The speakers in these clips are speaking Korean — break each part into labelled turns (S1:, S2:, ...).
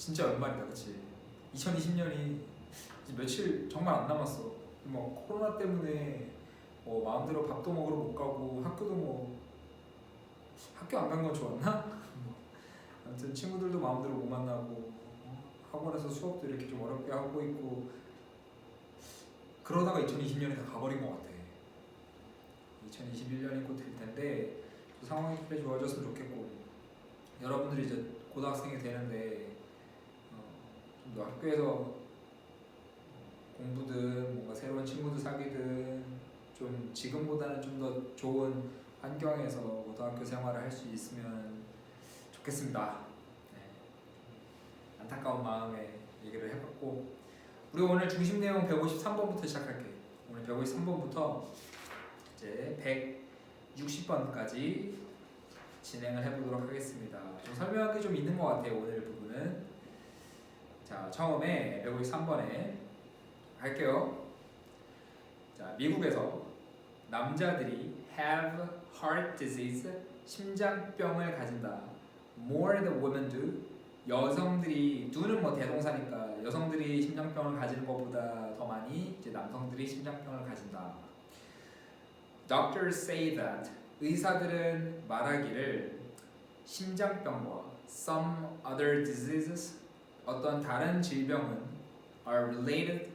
S1: 진짜 연말이다, 그치? 2020년이 이제 며칠 정말 안 남았어. 뭐 코로나 때문에 뭐 마음대로 밥도 먹으러 못 가고 학교도 뭐 학교 안 간 건 좋았나? 아무튼 친구들도 마음대로 못 만나고 학원에서 수업도 이렇게 좀 어렵게 하고 있고 그러다가 2020년이 다 가버린 것 같아. 2021년이 곧 될 텐데 상황이 그래 좋아졌으면 좋겠고 여러분들이 이제 고등학생이 되는데 좀 더 학교에서 공부든 뭔가 새로운 친구들 사귀든 좀 지금보다는 좀 더 좋은 환경에서 고등학교 생활을 할 수 있으면 좋겠습니다. 네. 안타까운 마음에 얘기를 해봤고 우리 오늘 중심 내용 153번부터 시작할게. 오늘 153번부터 이제 160번까지 진행을 해보도록 하겠습니다. 좀 설명할 게 좀 있는 것 같아요. 오늘 부분은. 자, 처음에 153번에 할게요. 자, 미국에서 남자들이 have heart disease, 심장병을 가진다. more than women do. 여성들이 do는 뭐 대동사니까 여성들이 심장병을 가지는 것보다 더 많이 이제 남성들이 심장병을 가진다. Doctors say that. 의사들은 말하기를 심장병과 some other diseases 어떤 다른 질병은 are related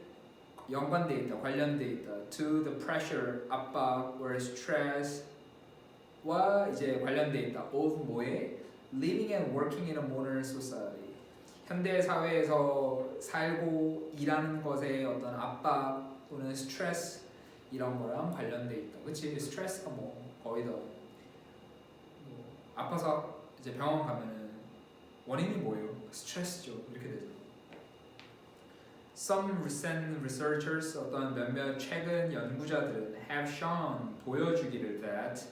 S1: 연관돼 있다, 관련돼 있다 to the pressure 압박 or stress와 이제 관련돼 있다 of 뭐에 living and working in a modern society 현대 사회에서 살고 일하는 것에 어떤 압박 또는 스트레스 이런 거랑 관련돼 있다. 그치? 스트레스가 뭐 거의 다 아파서 이제 병원 가면은 원인이 뭐예요? 스트레스죠. 이렇게 되죠. Some recent researchers 어떤 몇몇 최근 연구자들은 have shown 보여주기를 that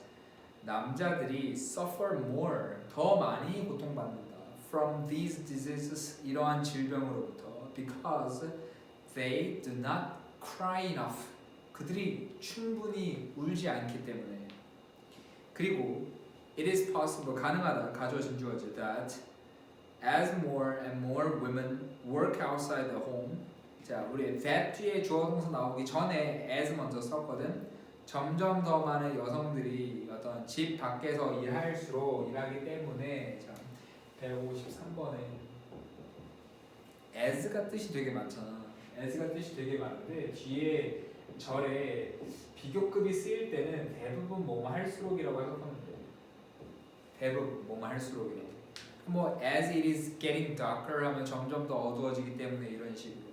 S1: 남자들이 suffer more 더 많이 고통받는다 from these diseases 이러한 질병으로부터 because they do not cry enough 그들이 충분히 울지 않기 때문에 그리고 it is possible 가능하다 가져진 주어질 that as more and more women work outside the home 자 우리 that 뒤에 주어 동사 나오기 전에 as 먼저 썼거든 점점 더 많은 여성들이 어떤 집 밖에서 일할수록 일하기 때문에 자 153번에 as가 뜻이 되게 많잖아 as가 뜻이 되게 많은데 뒤에 절에 비교급이 쓰일 때는 대부분 뭐뭐 할수록이라고 해석하면 돼. 대부분 뭐뭐 할수록이라고. 뭐 as it is getting darker 하면 점점 더 어두워지기 때문에 이런 식으로.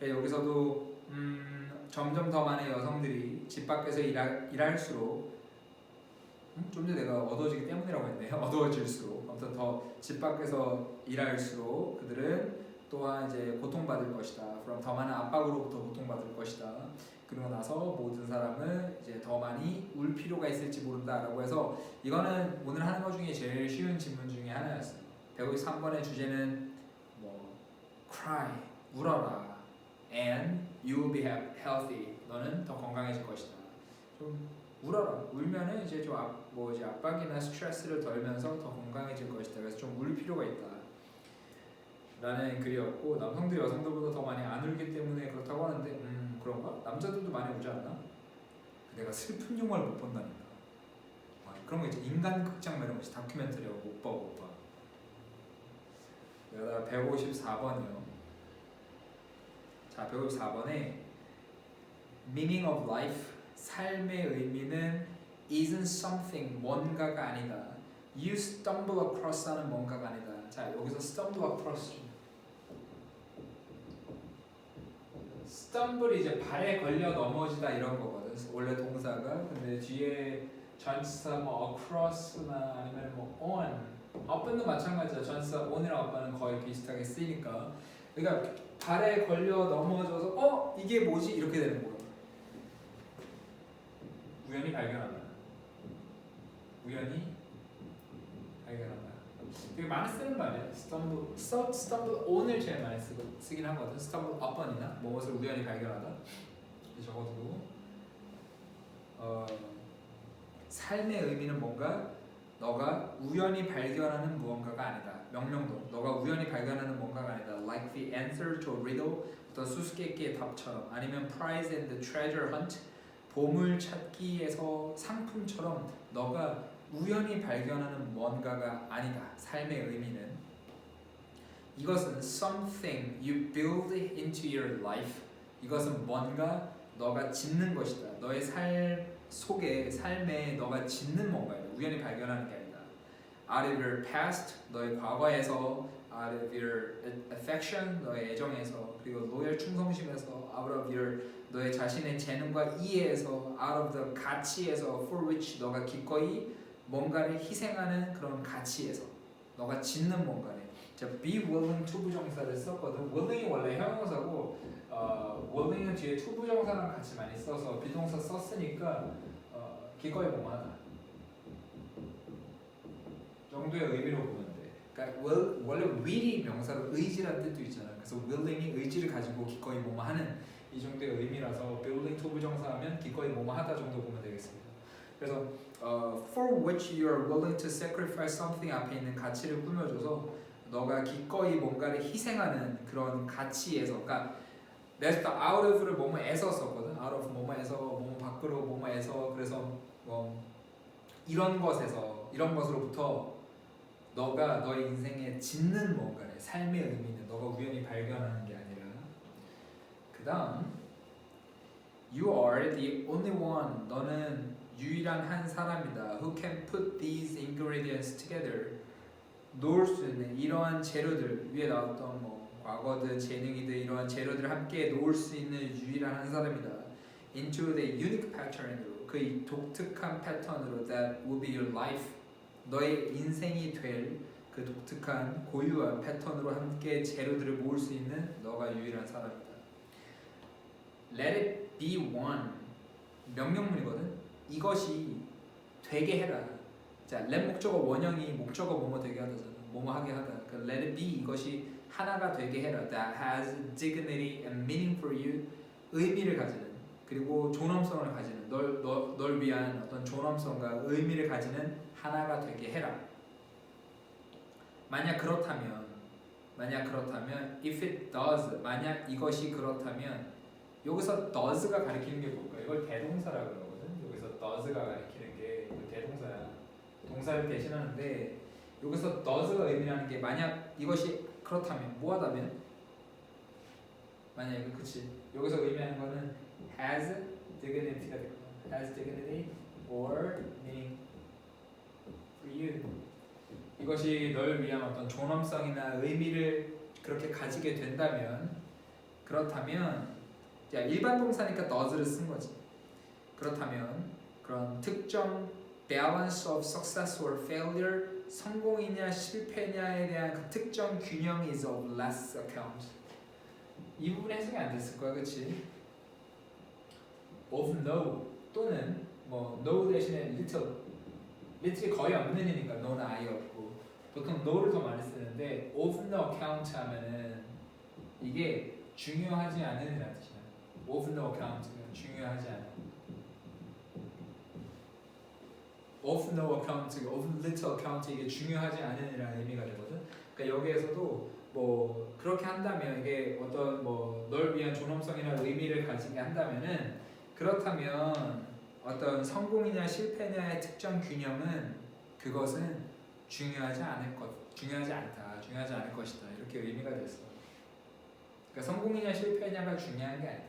S1: 여기서도 점점 더 많은 여성들이 집 밖에서 일할수록 좀 전에 내가 어두워지기 때문이라고 했네요. 어두워질수록 아무튼 더 집 밖에서 일할수록 그들은 또한 이제 고통받을 것이다. 그럼 더 많은 압박으로부터 고통받을 것이다. 그러고 나서 모든 사람은 이제 더 많이 울 필요가 있을지 모른다라고 해서 이거는 오늘 하는 것 중에 제일 쉬운 질문 중에 하나였어요. 153번의 주제는 뭐 cry 울어라 and you will be healthy 너는 더 건강해질 것이다. 좀 울어라 울면은 이제 좀 이제 압박이나 스트레스를 덜면서 더 건강해질 것이다. 그래서 좀 울 필요가 있다. 라는 글이었고 남성들이 여성들보다 더 많이 안 울기 때문에 그렇다고 하는데 그런가? 남자들도 많이 울지 않나? 내가 슬픈 영화를 못 본다니까. 그런 거 있죠. 인간 극장 이런 거 있지. 다큐멘터리하고 못 봐. 내가 154번이요. 자, 154번에 meaning of life 삶의 의미는 isn't something 뭔가가 아니다. You stumble across 하는 뭔가가 아니다. 자, 여기서 stumble across stumble 이제 발에 걸려 넘어지다 이런 거거든. 원래 동사가. 근데 뒤에 전치사 뭐 across나 아니면 뭐 on, up은도 마찬가지야. 전치사 on이랑 up는 거의 비슷하게 쓰이니까. 그러니까 발에 걸려 넘어져서 이게 뭐지 이렇게 되는 거야. 우연히 발견한다. 되게 많이 쓰는 말이야. stumble on을 제일 많이 쓰긴 하거든. stumble upon이나 무엇을 우연히 발견하다. 적어도 삶의 의미는 뭔가 너가 우연히 발견하는 무언가가 아니다. 명령도 너가 우연히 발견하는 무언가가 아니다. Like the answer to a riddle, 어떤 수수께끼의 답처럼, 아니면 prize and the treasure hunt, 보물 찾기에서 상품처럼 너가 우연히 발견하는 뭔가가 아니다. 삶의 의미는 이것은 something you build into your life. 이것은 뭔가 너가 짓는 것이다. 너의 삶 속에 삶에 너가 짓는 뭔가이다. 우연히 발견하는 게 아니다. Out of your past, 너의 과거에서, out of your affection, 너의 애정에서, 그리고 loyal 충성심에서, out of your 너의 자신의 재능과 이해에서, out of the 가치에서, for which 너가 기꺼이 뭔가를 희생하는 그런 가치에서 너가 짓는 뭔가네. 자, be willing 투부정사를 썼거든. willing이 원래 형용사고 willing은 뒤에 투부정사랑 같이 많이 써서 비동사 썼으니까 기꺼이 뭐하다 정도의 의미로 보면 돼. 그러니까 원래 will이 명사로 의지라는 뜻도 있잖아. 그래서 willing이 의지를 가지고 기꺼이 뭐뭐 하는 이 정도의 의미라서 willing 투부정사하면 기꺼이 뭐뭐 하다 정도 보면 되겠습니다. 그래서 for which you are willing to sacrifice something 앞에 있는 가치를 꾸며줘서 너가 기꺼이 뭔가를 희생하는 그런 가치에서, 그러니까 내가 out of를 뭐뭐에서 썼거든. out of 뭐뭐에서, 뭐뭐 밖으로 뭐뭐에서, 그래서 이런 것에서, 이런 것으로부터 너가 너의 인생에 짓는 뭔가를, 삶의 의미는 너가 우연히 발견하는 게 아니라. 그 다음 You are the only one. 너는 유일한 한 사람이다. Who can put these ingredients together. 놓을 수 있는 이러한 재료들, 위에 나왔던 뭐 과거든 재능이든 이러한 재료들을 함께 놓을 수 있는 유일한 한 사람이다. Into the unique pattern으로, 그 독특한 패턴으로 that will be your life. 너의 인생이 될 그 독특한 고유한 패턴으로 함께 재료들을 모을 수 있는 너가 유일한 사람이다. Let it be one. 명령문이거든. 이것이 되게 해라. 자, let 목적어 원형이 목적어 뭐뭐 되게 하다잖아. 뭐뭐 하게 하다. 그러니까 let it be, 이것이 하나가 되게 해라. That has dignity and meaning for you. 의미를 가지는, 그리고 존엄성을 가지는, 널 위한 어떤 존엄성과 의미를 가지는 하나가 되게 해라. 만약 그렇다면 if it does, 만약 이것이 그렇다면, 여기서 does가 가리키는 게 뭘까? 이걸 대동사라고 그러거든. 여기서 does가 가리키는 게 대동사야. 동사를 대신하는데 여기서 does가 의미하는 게 만약 이것이 그렇다면, 뭐하다면, 만약에 그치. 여기서 의미하는 거는 has dignity가 될 거야. has dignity or meaning for you. 이것이 널 위한 어떤 존엄성이나 의미를 그렇게 가지게 된다면, 그렇다면, 야, 일반 동사니까 does를 쓴 거지. 그렇다면 그런 특정 balance of success or failure, 성공이냐 실패냐에 대한 그 특정 균형이 is of less account. 이 부분 해석이 안 됐을 거야, 그렇지? of no 또는 뭐 no 대신에 little이 거의 없는 이니까 no는 아예 없고, 보통 no를 더 많이 쓰는데 of no account 하면은 이게 중요하지 않은 이라는 뜻이야. of no account는 중요하지 않은. of no account, of little account, 이게 중요하지 않은 이라는 의미가 되거든. 그러니까 여기에서도 뭐 그렇게 한다면, 이게 어떤 뭐 널 위한 존엄성이나 의미를 가지게 한다면은, 그렇다면 어떤 성공이냐 실패냐의 특정 균형은 그것은 중요하지 않을 것이다. 이렇게 의미가 됐어. 그러니까 성공이냐 실패냐가 중요한 게 아니다.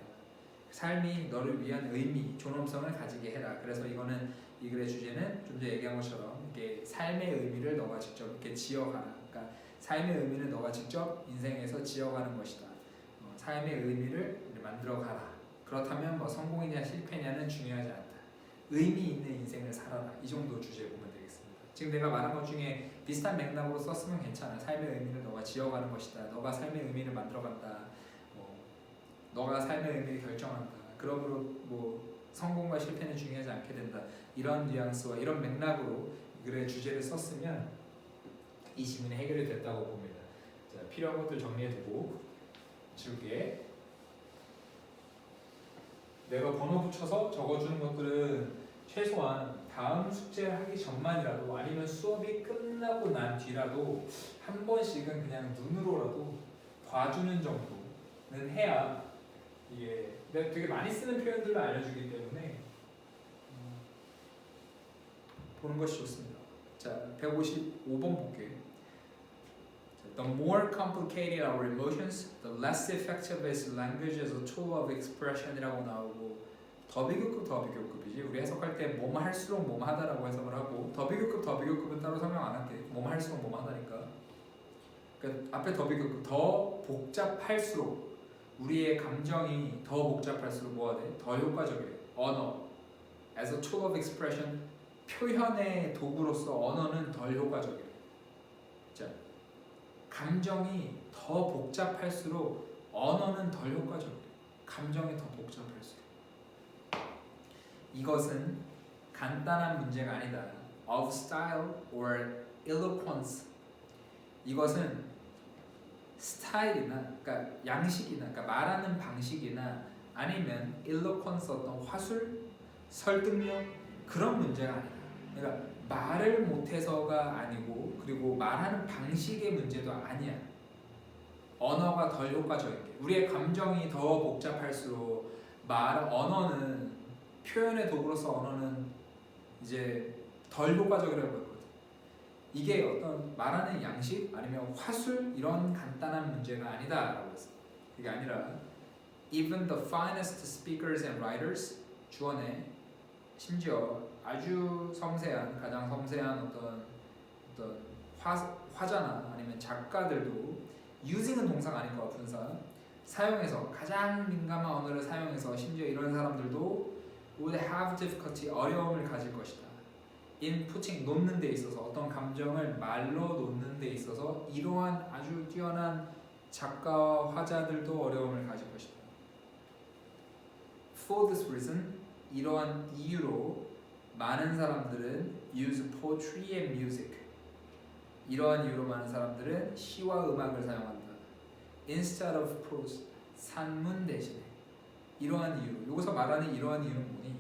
S1: 삶이 너를 위한 의미, 존엄성을 가지게 해라. 그래서 이거는 이 글의 주제는 좀 전에 얘기한 것처럼 이게 삶의 의미를 너가 직접 이렇게 지어가라. 그러니까 삶의 의미는 너가 직접 인생에서 지어가는 것이다. 삶의 의미를 만들어가라. 그렇다면 뭐 성공이냐 실패냐는 중요하지 않다. 의미 있는 인생을 살아라. 이 정도 주제 보면 되겠습니다. 지금 내가 말한 것 중에 비슷한 맥락으로 썼으면 괜찮아. 삶의 의미를 너가 지어가는 것이다. 너가 삶의 의미를 만들어간다. 너가 삶의 의미를 결정한다. 그러므로 뭐 성공과 실패는 중요하지 않게 된다. 이런 뉘앙스와 이런 맥락으로 글의 주제를 썼으면 이 질문이 해결이 됐다고 봅니다. 자, 필요한 것들 정리해두고 지울게. 내가 번호 붙여서 적어주는 것들은 최소한 다음 숙제를 하기 전만이라도 아니면 수업이 끝나고 난 뒤라도 한 번씩은 그냥 눈으로라도 봐주는 정도는 해야 이게 내가 되게 많이 쓰는 표현들을 알려주기 때문에 보는 것이 좋습니다. 자, 155번 볼게요. The more complicated our emotions, the less effective is language as a tool of expression이라고 나오고 더 비교급이지. 우리 해석할 때 뭐뭐 할수록 뭐뭐 하다라고 해석을 하고 더 비교급은 따로 설명 안 할게. 뭐뭐 할수록 뭐뭐 하다니까. 그러니까 앞에 더 비교급 더 복잡할수록 우리의 감정이 더 복잡할수록 뭐가 돼? 더 효과적이에요. 언어 as a tool of expression 표현의 도구로서 언어는 덜 효과적이에요. 자, 감정이 더 복잡할수록 언어는 덜 효과적이에요. 감정이 더 복잡할수록. 이것은 간단한 문제가 아니다. Of style or eloquence. 이것은 스타일이나, 그러니까 양식이나, 그러니까 말하는 방식이나 아니면 eloquence 어떤 화술, 설득력 그런 문제가 아니다. 그러니까 말을 못해서가 아니고 그리고 말하는 방식의 문제도 아니야. 언어가 덜 효과적인 게 우리의 감정이 더 복잡할수록 언어는 표현의 도구로서 언어는 이제 덜 효과적이라고 했거든. 이게 어떤 말하는 양식 아니면 화술 이런 간단한 문제가 아니다라고 했어. 그게 아니라 even the finest speakers and writers 주어내 심지어 아주 섬세한 가장 섬세한 어떤 화자나 아니면 작가들도 using은 동사가 아닐 거야. 분사 사용해서 가장 민감한 언어를 사용해서 심지어 이런 사람들도 would have difficulty 어려움을 가질 것이다. in putting 놓는 데 있어서 어떤 감정을 말로 놓는 데 있어서 이러한 아주 뛰어난 작가와 화자들도 어려움을 가질 것이다. For this reason 이러한 이유로 많은 사람들은 use poetry and music 이러한 이유로 많은 사람들은 시와 음악을 사용한다. Instead of prose 산문 대신에 이러한 이유 여기서 말하는 이러한 이유는 뭐니?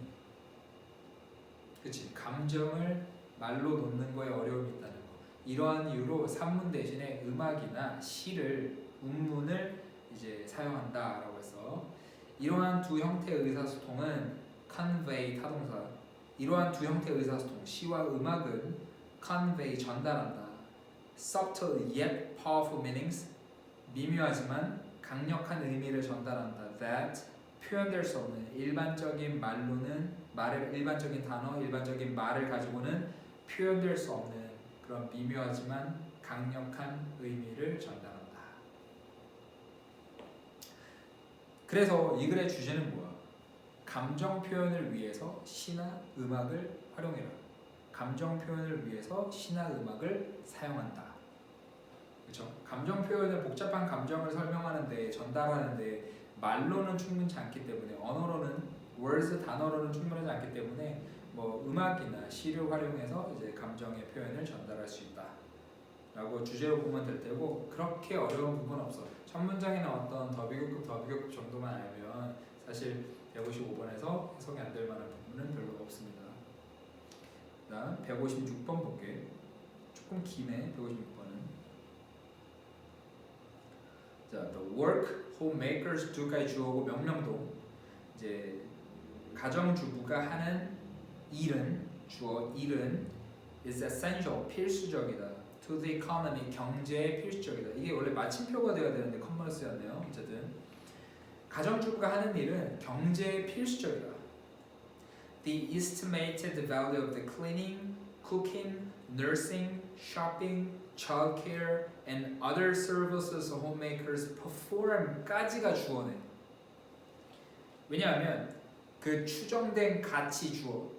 S1: 그치 감정을 말로 놓는 거에 어려움이 있다는 거 이러한 이유로 산문 대신에 음악이나 시를 운문을 이제 사용한다라고 해서 이러한 두 형태의 의사소통은 convey 타동사 이러한 두 형태의 의사소통 시와 음악은 convey 전달한다. subtle yet powerful meanings 미묘하지만 강력한 의미를 전달한다. that 표현될 수 없는 일반적인 일반적인 단어, 일반적인 말을 가지고는 표현될 수 없는 그런 미묘하지만 강력한 의미를 전달한다. 그래서 이 글의 주제는 뭐야? 감정 표현을 위해서 시나 음악을 활용해라. 감정 표현을 위해서 시나 음악을 사용한다. 그렇죠? 감정 표현을 복잡한 감정을 설명하는데 전달하는데 말로는 충분치 않기 때문에 언어로는 words 단어로는 충분하지 않기 때문에 뭐 음악이나 시를 활용해서 이제 감정의 표현을 전달할 수 있다라고 주제로 보면 될 테고 그렇게 어려운 부분은 없어. 첫 문장에 나왔던 더 비교급 정도만 알면 사실 155번에서 해석이 안 될 만한 부분은 별로 없습니다. 그다음 156번 볼게. 조금 기네 156번은. 자, the work homemakers do까지 주어고 명령동 이제 가정주부가 하는 일은 주어 일은 is essential 필수적이다. to the economy 경제에 필수적이다. 이게 원래 마침표가 되어야 되는데 컨머스였네요. 어쨌든 가정주부가 하는 일은 경제에 필수적이다. The estimated value of the cleaning, cooking, nursing, shopping, childcare, and other services homemakers perform까지가 주어네. 왜냐하면 그 추정된 가치 주어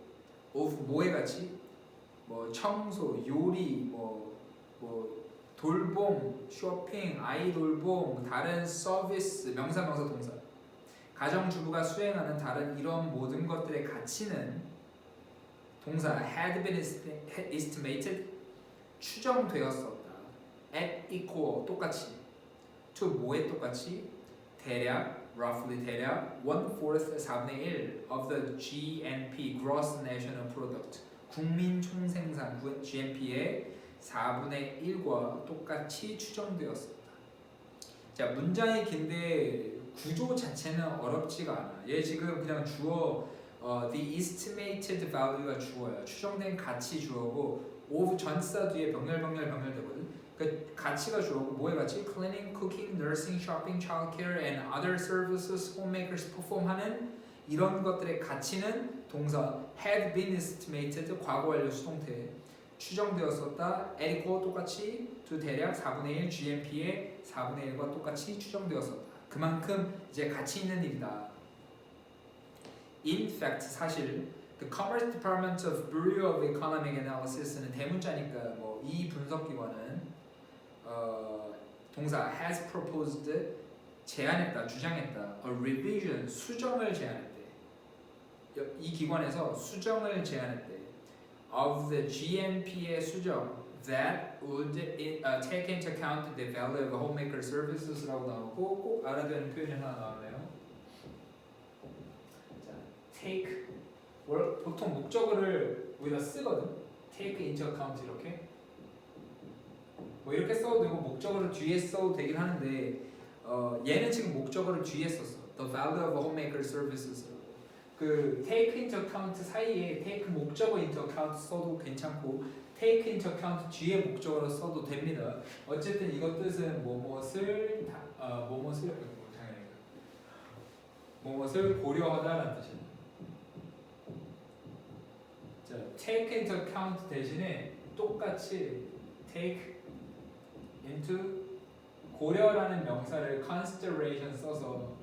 S1: of 뭐의 가치? 뭐 청소, 요리, 뭐 돌봄, 쇼핑, 아이 돌봄, 다른 서비스, 명사 동사 가정주부가 수행하는 다른 이런 모든 것들의 가치는 동사 had been estimated 추정되었었다. at equal 똑같이 to 뭐에 똑같이 대략 roughly 대략 1/4 4분의 1 of the GNP gross national product 국민 총생산 GNP의 4분의 1과 똑같이 추정되었습니다. 자, 문장이 긴데 구조 자체는 어렵지가 않아. 얘 지금 그냥 주어 the estimated value가 주어야. 추정된 가치 주어고 of 전치사 뒤에 병렬 되거든. 그 가치가 주어고 뭐의 가치? Cleaning, cooking, nursing, shopping, childcare and other services homemakers perform 하는 이런 것들의 가치는 동사 had been estimated 과거 완료 수동태 추정되었었다. equal 똑같이 to 대략 4분의 1 GNP의 4분의 1과 똑같이 추정되었었다. 그만큼 이제 가치 있는 일이다. In fact 사실 the Commerce Department of Bureau of Economic Analysis는 대문자니까 뭐 이 분석기관은 동사 has proposed 제안했다, 주장했다. A revision 수정을 제안했대. 이 기관에서 수정을 제안했대. Of the GNP의 수정 that would take into account the value of homemaker services라고 나오고 꼭 알아야 되는 표현이 하나 나왔네요. 자, take 보통 목적어를 우리가 쓰거든. take into account 이렇게 뭐 이렇게 써도 되고 목적어를 뒤에 써도 되긴 하는데 얘는 지금 목적어를 뒤에 썼어. The value of homemaker services. 그 take into account 사이에 take 목적어 into account 써도 괜찮고 take into account 뒤에 목적어로 써도 됩니다. 어쨌든 이것 뜻은 무엇을 고려하다라는 뜻이에요. 자, take into account 대신에 똑같이 take into 고려라는 명사를 consideration 써서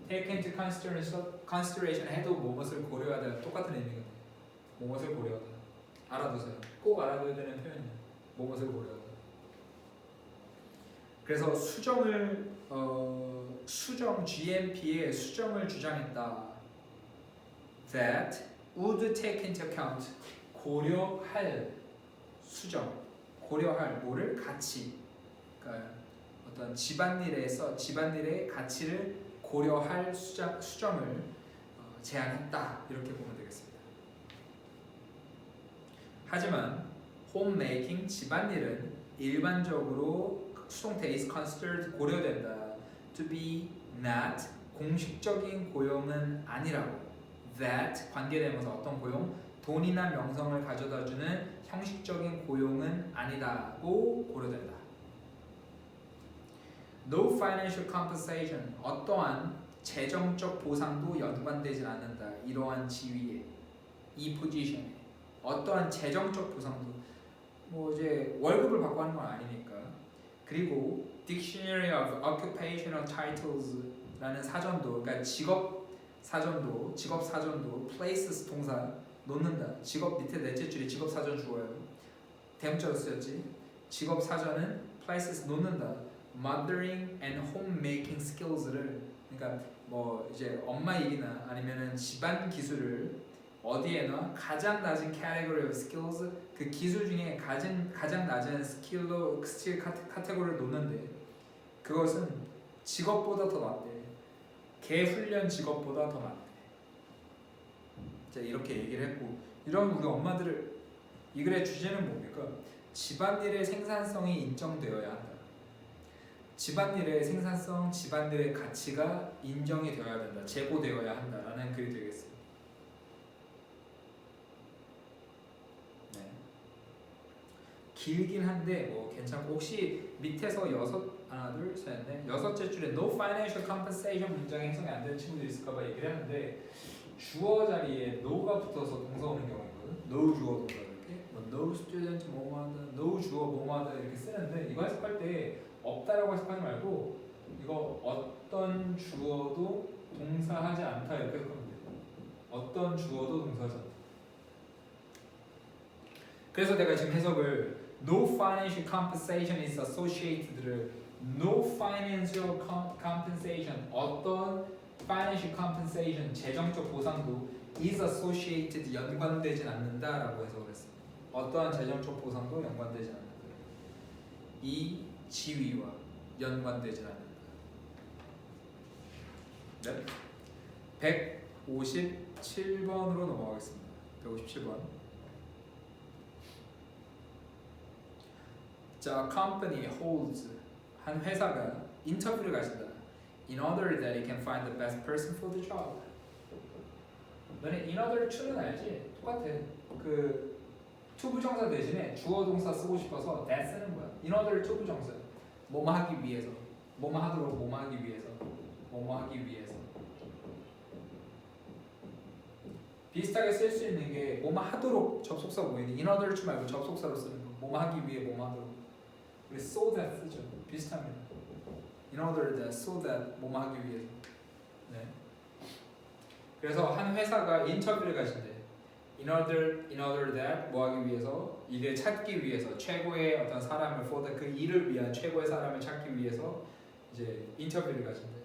S1: take into consideration 해도 무엇을 고려하다 똑같은 의미거든요. 무엇을 고려하다 알아두세요. 꼭 알아둬야 되는 표현이에요. 무엇을 고려하다. 그래서 수정 GNP의 수정을 주장했다. That would take into account 고려할 수정 고려할 뭐를 가치 그러니까 어떤 집안일의 가치를 고려할 수정을 제안했다 이렇게 보면 되겠습니다. 하지만 homemaking 집안일은 일반적으로 수동태 is considered 고려된다. To be not 공식적인 고용은 아니라고. That 관계되면서 어떤 고용? 돈이나 명성을 가져다주는 형식적인 고용은 아니다고 고려된다. No financial compensation 어떠한 재정적 보상도 연관되지 않는다. 이러한 지위에 이 포지션에 어떠한 재정적 보상도 뭐 이제 월급을 받고 하는 건 아니니까. 그리고 Dictionary of Occupational Titles라는 사전도 그러니까 직업 사전도 places 동사 놓는다. 직업 밑에 넷째 줄에 직업 사전 주어요. 대문자로 쓰였지. 직업 사전은 places 놓는다. Mothering and homemaking skills를 그러니까 뭐 이제 엄마 일이나 아니면은 집안 기술을 어디에 놔? 가장 낮은 category of skills 그 기술 중에 가장 낮은 스킬 카테고리를 놓는데 그것은 직업보다 더 낫대. 개훈련 직업보다 더 낫대. 자 이렇게 얘기를 했고 이런 우리 엄마들을 이 글의 주제는 뭡니까? 집안일의 생산성이 인정되어야 한다. 집안일의 생산성, 집안일의 가치가 인정이 되어야 된다. 제고되어야 한다라는 글이 되겠습니다. 네. 길긴 한데 뭐 괜찮고 혹시 밑에서 여섯째 줄에 no financial compensation 문장이 해석이 안 되는 친구들이 있을까봐 얘기를 하는데 주어 자리에 no가 붙어서 동사 오는 경우가 있거든. no 주어 동사 이렇게 뭐 no student 뭐뭐하다, no 주어 뭐뭐하다 이렇게 쓰는데 이거 해석할 때 없다라고 해석하지 말고 이거 어떤 주어도 동사하지 않다 이렇게 해석하면 돼요. 어떤 주어도 동사하지 않다. 그래서 내가 지금 해석을 no financial compensation is associated를 no financial compensation 어떤 financial compensation 재정적 보상도 is associated 연관되진 않는다라고 해석을 했습니다. 어떠한 재정적 보상도 연관되지 않는다. 이 지위와 연관되지 않는다. 네. 157번으로 넘어가겠습니다. 157번. 자, company holds 한 회사가 인터뷰를 가진다. In order that it can find the best person for the job. 너네 in order to는 알지? 똑같아. 그 to 부정사 대신에 주어 동사 쓰고 싶어서 that 쓰는 거야. in order to 부정사. 뭐뭐 하기 위해서. 뭐뭐 하도록 뭐뭐 하기 위해서. 뭐뭐 하기 위해서. 비슷하게 쓸 수 있는 게 뭐뭐 하도록 접속사 보이니 in order to 말고 접속사로 쓰는 거. 뭐뭐 하기 위해 뭐뭐 하도록. 우리 so that 쓰죠. 비슷합니다. in order that, so that 뭐뭐 하기 위해서. 네. 그래서 한 회사가 인터뷰를 가신대. in order that 뭐 하기 위해서 일을 찾기 위해서 최고의 어떤 사람을 for the 그 일을 위한 최고의 사람을 찾기 위해서 이제 인터뷰를 가신대.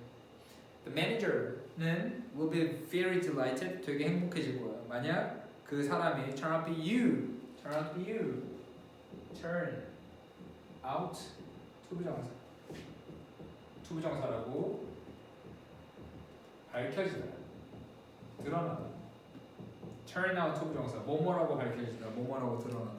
S1: The manager는 will be very delighted. 되게 행복해질 거야. 만약 그 사람이 turn out 투부정사라고 밝혀지다. 드러나다. turn out 투부정사. 뭐뭐라고 밝혀지다. 뭐뭐라고 드러나다.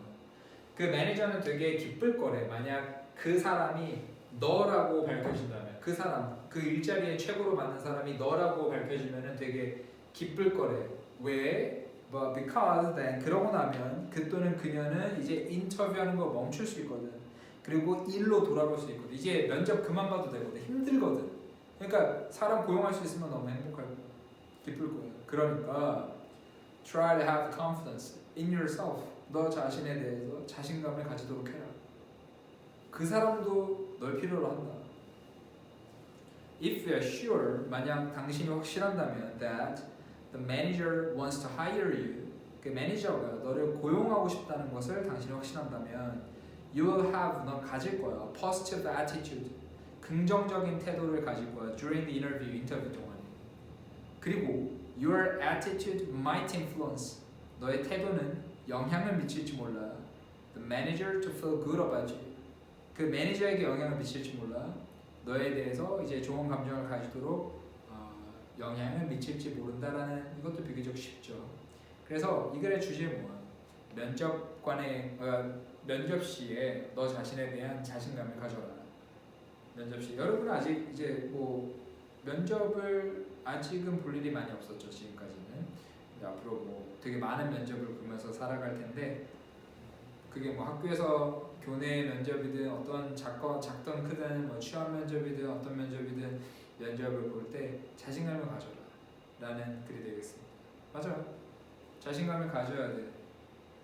S1: 그 매니저는 되게 기쁠 거래. 만약 그 사람이 너라고 밝혀진다면 그 사람, 그 일자리에 최고로 맞는 사람이 너라고 밝혀지면은 되게 기쁠 거래. 왜? But because then 그러고 나면 그 또는 그녀는 이제 인터뷰하는 거 멈출 수 있거든. 그리고 일로 돌아올 수 있거든. 이제 면접 그만 봐도 되거든. 힘들거든. 그러니까 사람 고용할 수 있으면 너무 행복할 거야. 기쁠 거야. 그러니까 try to have confidence in yourself. 너 자신에 대해서 자신감을 가지도록 해라. 그 사람도 널 필요로 한다. If you are sure, 만약 당신이 확실한다면 that the manager wants to hire you, 그 매니저가 너를 고용하고 싶다는 것을 당신이 확신한다면 you will have, 넌 가질 거야. positive attitude, 긍정적인 태도를 가질 거야. during the interview, 인터뷰 동안. 그리고 your attitude might influence, 너의 태도는 영향을 미칠지 몰라. the manager to feel good about you, 그 매니저에게 영향을 미칠지 몰라. 너에 대해서 이제 좋은 감정을 가지도록 영향을 미칠지 모른다라는 이것도 비교적 쉽죠. 그래서 이 글의 주제 뭐야? 면접 시에 너 자신에 대한 자신감을 가져라. 면접 시 여러분은 아직 이제 뭐 면접을 아직은 볼 일이 많이 없었죠. 지금까지는. 근데 앞으로 뭐 되게 많은 면접을 보면서 살아갈 텐데 그게 뭐 학교에서 교내 면접이든 어떤 작던 크든 뭐 취업 면접이든 어떤 면접이든 면접을 볼 때 자신감을 가져라 라는 글이 되겠습니다. 맞아요. 자신감을 가져야 돼.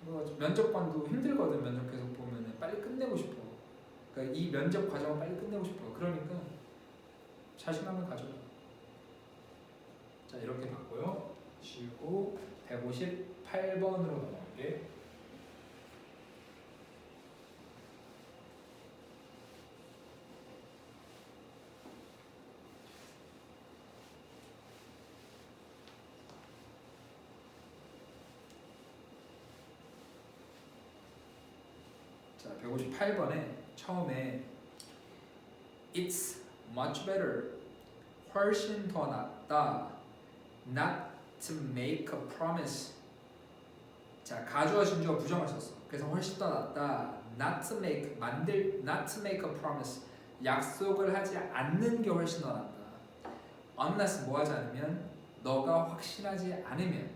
S1: 뭐 면접관도 힘들거든. 면접 계속 보면은 빨리 끝내고 싶어. 그러니까 이 면접 과정을 빨리 끝내고 싶어. 그러니까 자신감을 가져라. 자, 이렇게 봤고요. 지우고 158번으로 넘어갈게. 자, 158번에 처음에 It's much better, 훨씬 더 낫다, not to make a promise. 자, 가주어 진주어 부정을 썼어. 그래서 훨씬 더 낫다, not to make a promise. 약속을 하지 않는 게 훨씬 더 낫다. unless 뭐 하지 않으면, 너가 확신하지 않으면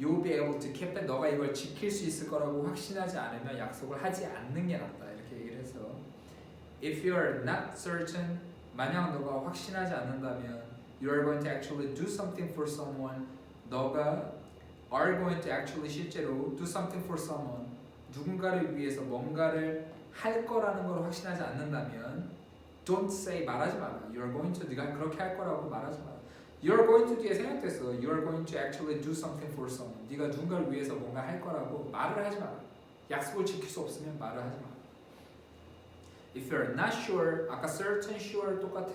S1: you'll be able to keep it. 너가 이걸 지킬 수 있을 거라고 확신하지 않으면 약속을 하지 않는 게 낫다. 이렇게 얘기를 해서 if you're not certain, 만약 너가 확신하지 않는다면 you're going to actually do something for someone, 너가 are going to actually 실제로 do something for someone, 누군가를 위해서 뭔가를 할 거라는 걸 확신하지 않는다면 don't say, 말하지 마라. you're going to, 네가 그렇게 할 거라고 말하지 마라. You're going to 뒤에 생략됐어. You're going to actually do something for someone. 네가 누군가를 위해서 뭔가 할 거라고 말을 하지 마라. 약속을 지킬 수 없으면 말을 하지 마라. If you're not sure, 아까 certain, sure 똑같아.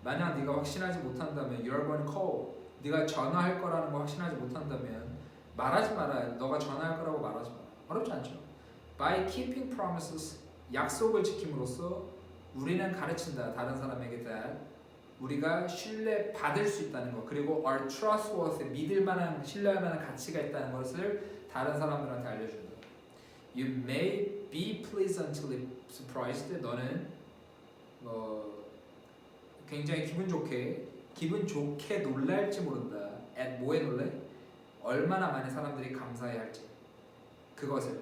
S1: 만약 네가 확신하지 못한다면 you're going to call. 네가 전화할 거라는 거 확신하지 못한다면 말하지 마라. 너가 전화할 거라고 말하지 마라. 어렵지 않죠? By keeping promises, 약속을 지킴으로써 우리는 가르친다. 다른 사람에게 that 우리가 신뢰 받을 수 있다는 것, 그리고 are trustworthy, 믿을 만한, 신뢰할 만한 가치가 있다는 것을 다른 사람들한테 알려준다. You may be pleasantly surprised. 너는 굉장히 기분 좋게 놀랄지 모른다. at 뭐에 놀래? 얼마나 많은 사람들이 감사해 할지. 그것을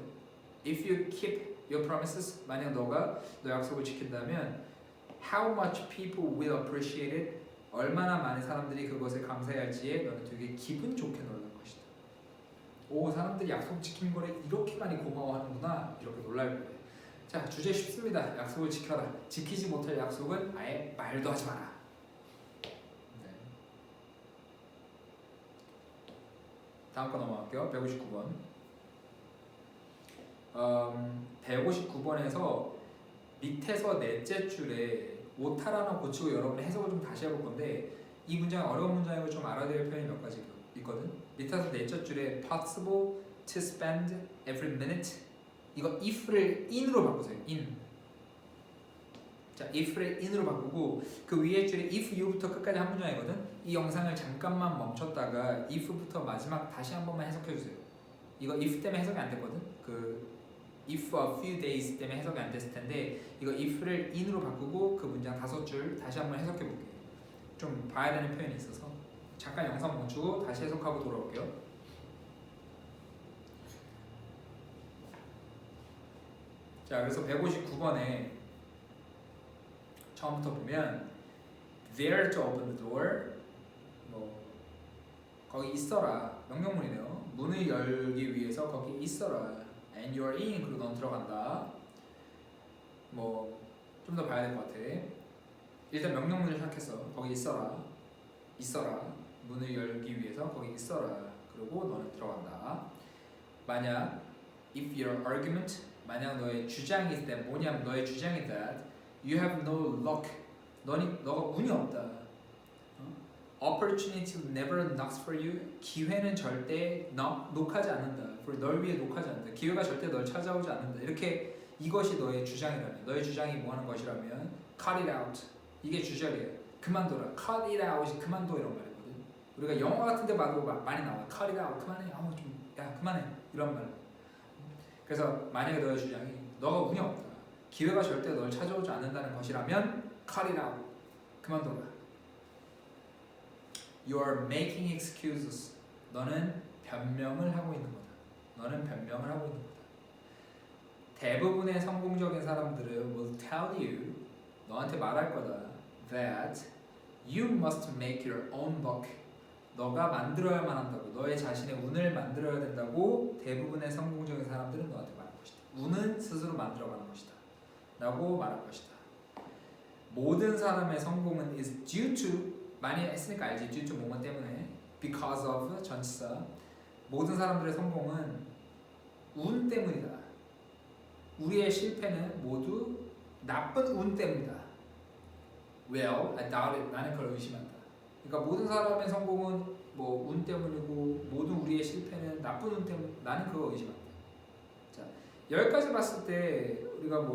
S1: if you keep your promises, 만약 너가 너 약속을 지킨다면 how much people will appreciate it, 얼마나 많은 사람들이 그것을 감사해 할지에 너는 되게 기분 좋게 놀랄 것이다. 오, 사람들이 약속 지킨 거를 이렇게 많이 고마워하는구나, 이렇게 놀랄 거예요. 자, 주제 쉽습니다. 약속을 지켜라. 지키지 못할 약속은 아예 말도 하지 마라. 네. 다음 거 넘어갈게요. 159번. 159번에서 밑에서 넷째 줄에 오탈 하나 고치고 여러분의 해석을 좀 다시 해볼 건데, 이 문장이 어려운 문장이고 좀 알아야 될 표현이 몇 가지 있거든. 밑에서 넷째 줄에 possible to spend every minute, 이거 if를 in으로 바꾸세요. in. 자, if를 in으로 바꾸고 그 위에 줄에 if you부터 끝까지 한 문장이거든. 이 영상을 잠깐만 멈췄다가 if부터 마지막 다시 한 번만 해석해 주세요. 이거 if 때문에 해석이 안 됐거든. 그 if a few days 때문에 해석이 안 됐을 텐데, 이거 if를 in으로 바꾸고 그 문장 5줄 다시 한번 해석해 볼게요. 좀 봐야 되는 표현이 있어서 잠깐 영상 멈추고 다시 해석하고 돌아올게요. 자, 그래서 159번에 처음부터 보면 there to open the door, 거기 있어라, 명령문이네요. 문을 열기 위해서 거기 있어라. and you're in, 그리고 넌 들어간다. 좀 더 봐야 될 것 같아. 일단 명령문을 시작해서 거기 있어라, 문을 열기 위해서 거기 있어라, 그리고 너는 들어간다. 만약 if your argument, 만약 너의 주장이 있을 때, 뭐냐면 너의 주장이 that you have no luck, 너가 운이 없다. Opportunity never knocks for you, 기회는 절대 녹하지 않는다. for 널 위해 녹하지 않는다. 기회가 절대 널 찾아오지 않는다. 이렇게 이것이 너의 주장이라면, 너의 주장이 뭐하는 것이라면 cut it out, 이게 주절이에요. 그만둬라. cut it out이 그만둬, 이런 말이거든. 우리가 영화 같은 데 봐도 많이 나와. cut it out, 그만해. 야 그만해, 이런 말. 그래서 만약에 너의 주장이 너가 운이 없다, 기회가 절대 널 찾아오지 않는다는 것이라면 cut it out, 그만둬라. You are making excuses, 너는 변명을 하고 있는 거다. 대부분의 성공적인 사람들은 will tell you, 너한테 말할 거다, that you must make your own luck, 너가 만들어야만 한다고, 너의 자신의 운을 만들어야 된다고 대부분의 성공적인 사람들은 너한테 말할 것이다. 운은 스스로 만들어가는 것이다 라고 말할 것이다. 모든 사람의 성공은 is due to, 많이 했으니까 알지, due to 뭐뭐 때문에, because of 전치사. 모든 사람들의 성공은 운 때문이다. 우리의 실패는 모두 나쁜 운 때문이다. Well, I doubt it. 나는 그걸 의심한다. 그러니까 모든 사람의 성공은 운 때문이고 모든 우리의 실패는 나쁜 운 때문, 나는 그거 의심한다. 자, 여기까지 봤을 때 우리가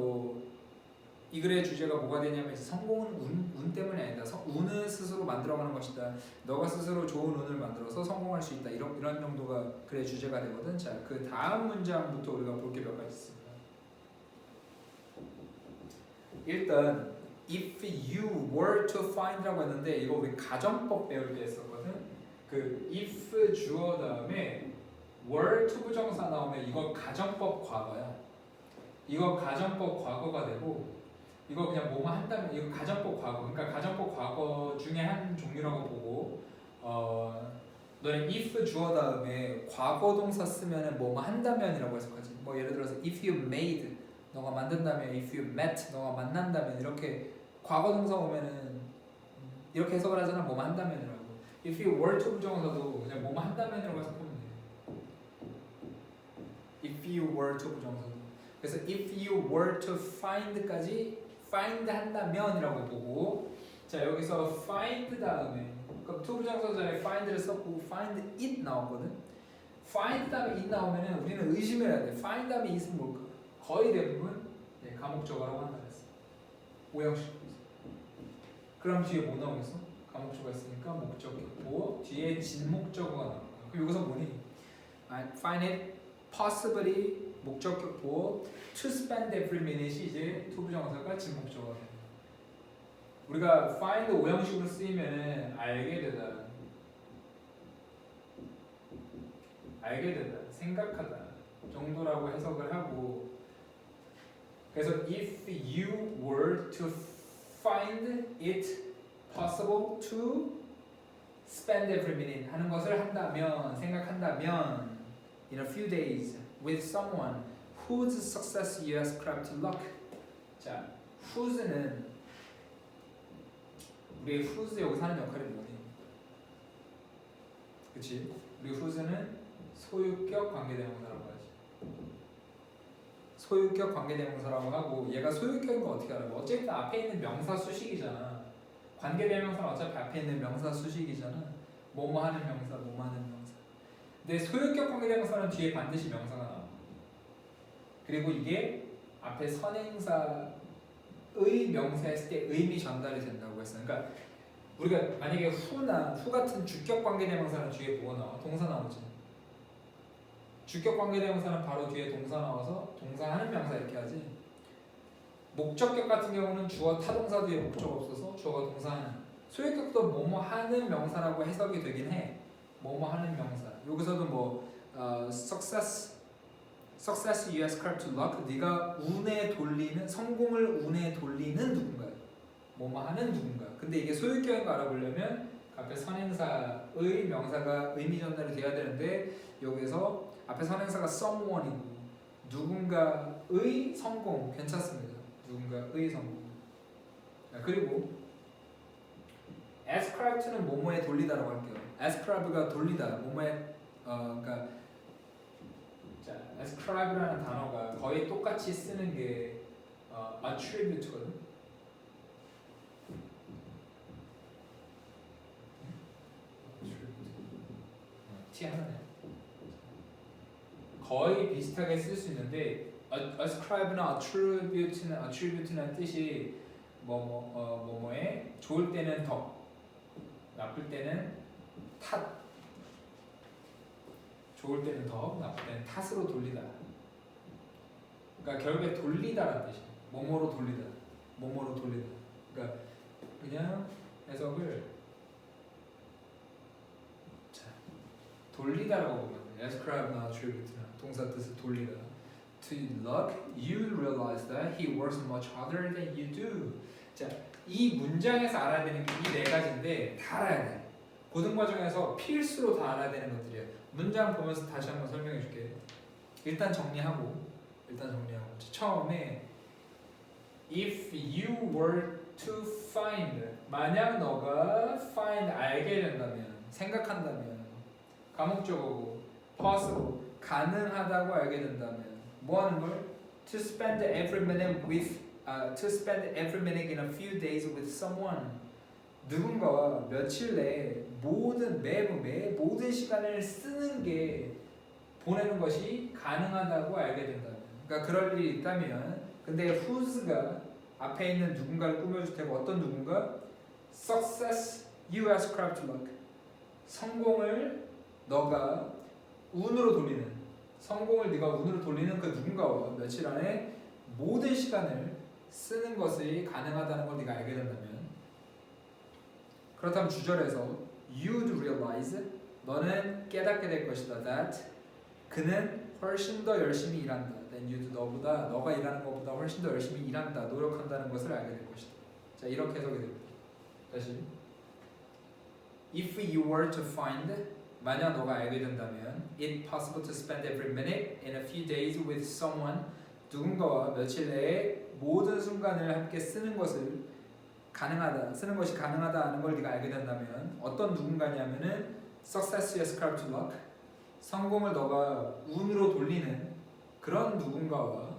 S1: 이 글의 주제가 뭐가 되냐면, 성공은 운 때문이 아니다. 운은 스스로 만들어가는 것이다. 너가 스스로 좋은 운을 만들어서 성공할 수 있다. 이런 정도가 글의 주제가 되거든. 자, 그 다음 문장부터 우리가 볼 게 몇 가지 있습니다. 일단 if you were to find라고 했는데, 이거 우리 가정법 배울 때 했었거든. 그 if 주어 다음에 were to 부정사 나오면 이거 가정법 과거야. 이거 가정법 과거가 되고, 이거 그냥 뭐뭐 한다면 이거 가정법 과거, 그러니까 가정법 과거 중에 한 종류라고 보고, 너는 if 주어 다음에 과거 동사 쓰면은 뭐뭐 한다면이라고 해석하지. 예를 들어서 if you made, 너가 만든다면, if you met, 너가 만난다면, 이렇게 과거 동사 오면은 이렇게 해석을 하잖아. 뭐뭐 한다면이라고. if you were to 부정사도 그냥 뭐뭐 한다면이라고 해석하면 돼. if you were to 부정사도. 그래서 if you were to find까지 find 한다면이라고 보고, 자, 여기서 find 다음에, 그럼 to 부정사 전에 find를 썼고 find it 나왔거든. find 다음에 it 나오면은 우리는 의심을 해야 돼. find 다음에 it은 뭘까? 거의 대부분 가목적어라고 한다 그랬어. 오형식. 그럼 뒤에 뭐 나오겠어? 가목적어 있으니까 목적격, 뒤에 진목적어가 나올 거야. 그럼 여기서 뭐니? Find it possibly 목적격 보호 to spend every minute이 이제 to 부정사가 진목적어가 됩니다. 우리가 find 오형식으로 쓰이면은 알게 되다, 생각하다 정도라고 해석을 하고, 그래서 if you were to find it possible to spend every minute 하는 것을 한다면, 생각한다면 in a few days with someone whose success you ascribe to luck. 자, whose는 우리 whose 여기서 하는 역할이 뭐니? 그치? 우리 whose는 소유격 관계대명사라고 하지. 소유격 관계대명사라고 하고, 얘가 소유격인 거 어떻게 알아? 어쨌든 앞에 있는 명사 수식이잖아. 관계대명사는 어차피 앞에 있는 명사 수식이잖아. 뭐뭐 하는 명사, 뭐뭐 하는 명사. 근데 소유격 관계대명사는 뒤에 반드시 명사가 나와. 그리고 이게 앞에 선행사의 명사했을 때 의미 전달이 된다고 했어. 그러니까 우리가 만약에 who 같은 주격 관계대명사는 뒤에 뭐가 나와? 동사 나오지. 주격 관계대명사는 바로 뒤에 동사 나와서 동사하는 명사 이렇게 하지. 목적격 같은 경우는 주어 타동사 뒤에 목적 없어서 주어가 동사하는. 소유격도 뭐뭐 하는 명사라고 해석이 되긴 해. 뭐뭐 하는 명사. 여기서도 뭐 success you ascribe to luck. 네가 운에 돌리는, 성공을 운에 돌리는 누군가야. 뭐뭐 하는 누군가. 근데 이게 소유격인 거 알아보려면 앞에 선행사의 명사가 의미 전달이 돼야 되는데, 여기서 앞에 선행사가 someone이고 누군가의 성공 괜찮습니다. 누군가의 성공. 그리고 ascribe to는 뭐뭐에 돌리다라고 할게요. ascribe가 돌리다, 뭐뭐에 그러니까 자, ascribe라는 단어가 거의 똑같이 쓰는 게 attribute거든. T 하나네. 거의 비슷하게 쓸 수 있는데 ascribe나 attribute는 뜻이 뭐뭐에 좋을 때는 더, 나쁠 때는 탓. 좋을 때는 더, 나쁠 때는 탓으로 돌리다. 그러니까 결국에 돌리다라는 뜻이야. 뭐뭐로 돌리다. 뭐뭐로 돌리다. 그러니까 그냥 해석을 자, 돌리다라고 보면 돼. ascribe나 attribute나 동사 뜻을 돌리다. To luck, you realize that he works much harder than you do. 자, 이 문장에서 알아야 되는 게 이 네 가지인데 다 알아야 돼. 고등 과정에서 필수로 다 알아야 되는 것들이야. 문장 보면서 다시 한번 설명해 줄게. 일단 정리하고 처음에 if you were to find, 만약 너가 find 알게 된다면, 생각한다면, 가목적어고 possible 가능하다고 알게 된다면 뭐 하는 걸? to spend every minute in a few days with someone. 누군가와 며칠 내에 모든 시간을 쓰는 게, 보내는 것이 가능하다고 알게 된다면. 그러니까 그럴 일이 있다면, 근데 whose가 앞에 있는 누군가를 꾸며줄 테고, 어떤 누군가? success you ascribe to luck. 성공을 너가 운으로 돌리는, 성공을 네가 운으로 돌리는 그 누군가와 며칠 안에 모든 시간을 쓰는 것이 가능하다는 걸 네가 알게 된다면, 그렇다면 주절에서 you'd realize, 너는 깨닫게 될 것이다. that 그는 훨씬 더 열심히 일한다. than you'd, 너가 일하는 것보다 훨씬 더 열심히 일한다, 노력한다는 것을 알게 될 것이다. 자, 이렇게 해석이 됩니다. 다시 if you were to find, 만약 너가 알게 된다면 it possible to spend every minute in a few days with someone, 누군가와 며칠 내에 모든 순간을 함께 쓰는 것이 가능하다 하는 걸 네가 알게 된다면, 어떤 누군가냐면은 success you ascribe to luck, 성공을 너가 운으로 돌리는 그런 누군가와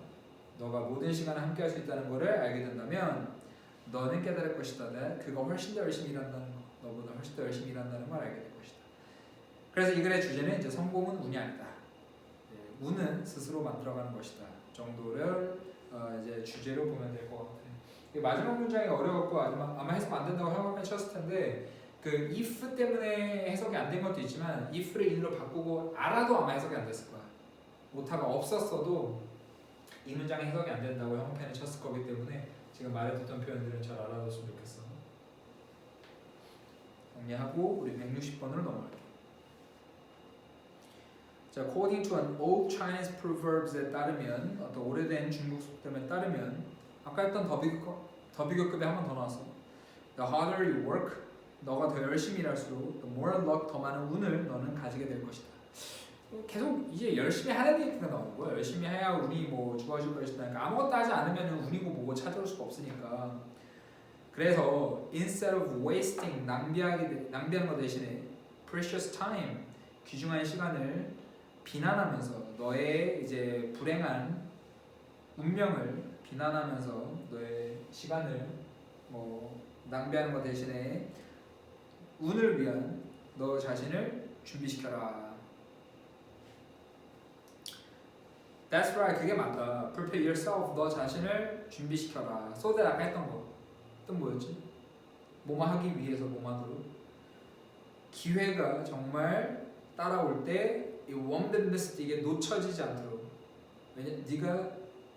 S1: 너가 모든 시간을 함께 할 수 있다는 것을 알게 된다면 너는 깨달을 것이다. 그가 훨씬 더 열심히 일한다는 거, 너보다 훨씬 더 열심히 일한다는 걸 알게 될 것이다. 그래서 이 글의 주제는 이제 성공은 운이 아니다. 운은 스스로 만들어가는 것이다 정도를 이제 주제로 보면 될 것 같아요. 마지막 문장이 어려웠고 아마 해석 안 된다고 형광펜 쳤을 텐데, 그 if 때문에 해석이 안 된 것도 있지만 if를 in로 바꾸고 알아도 아마 해석이 안 됐을 거야. 오타가 없었어도 이 문장이 해석이 안 된다고 형편에 쳤을 거기 때문에 지금 말해뒀던 표현들은 잘 알아뒀으면 좋겠어. 정리하고 우리 160번으로 넘어갈게요. 자, according to an old Chinese proverbs에 따르면 어떤 오래된 중국 속담에 따르면 아까 했던 더비교급에 한 번 더 나왔어. The harder you work, 너가 더 열심히 일할수록 the more luck, 더 많은 운을 너는 가지게 될 것이다. 계속 이제 열심히 하는 얘기가 나오는 거야. 열심히 해야 운이 뭐 좋아질 것이다. 그러니까 아무것도 하지 않으면 운이고 뭐고 찾아올 수가 없으니까. 그래서 instead of wasting 낭비하는 것 대신에 precious time 귀중한 시간을 비난하면서 너의 이제 불행한 운명을 비난하면서 너의 시간을 뭐 낭비하는 것 대신에 운을 위한 너 자신을 준비시켜라. That's right, 그게 맞다. Prepare yourself, 너 자신을 준비시켜라. So that 아까 했던 거. 뜻 뭐였지? 뭐뭐 하기 위해서 뭐하도록 기회가 정말 따라올 때 이 won't be missed, 이게 놓쳐지지 않도록. 왜냐, 네가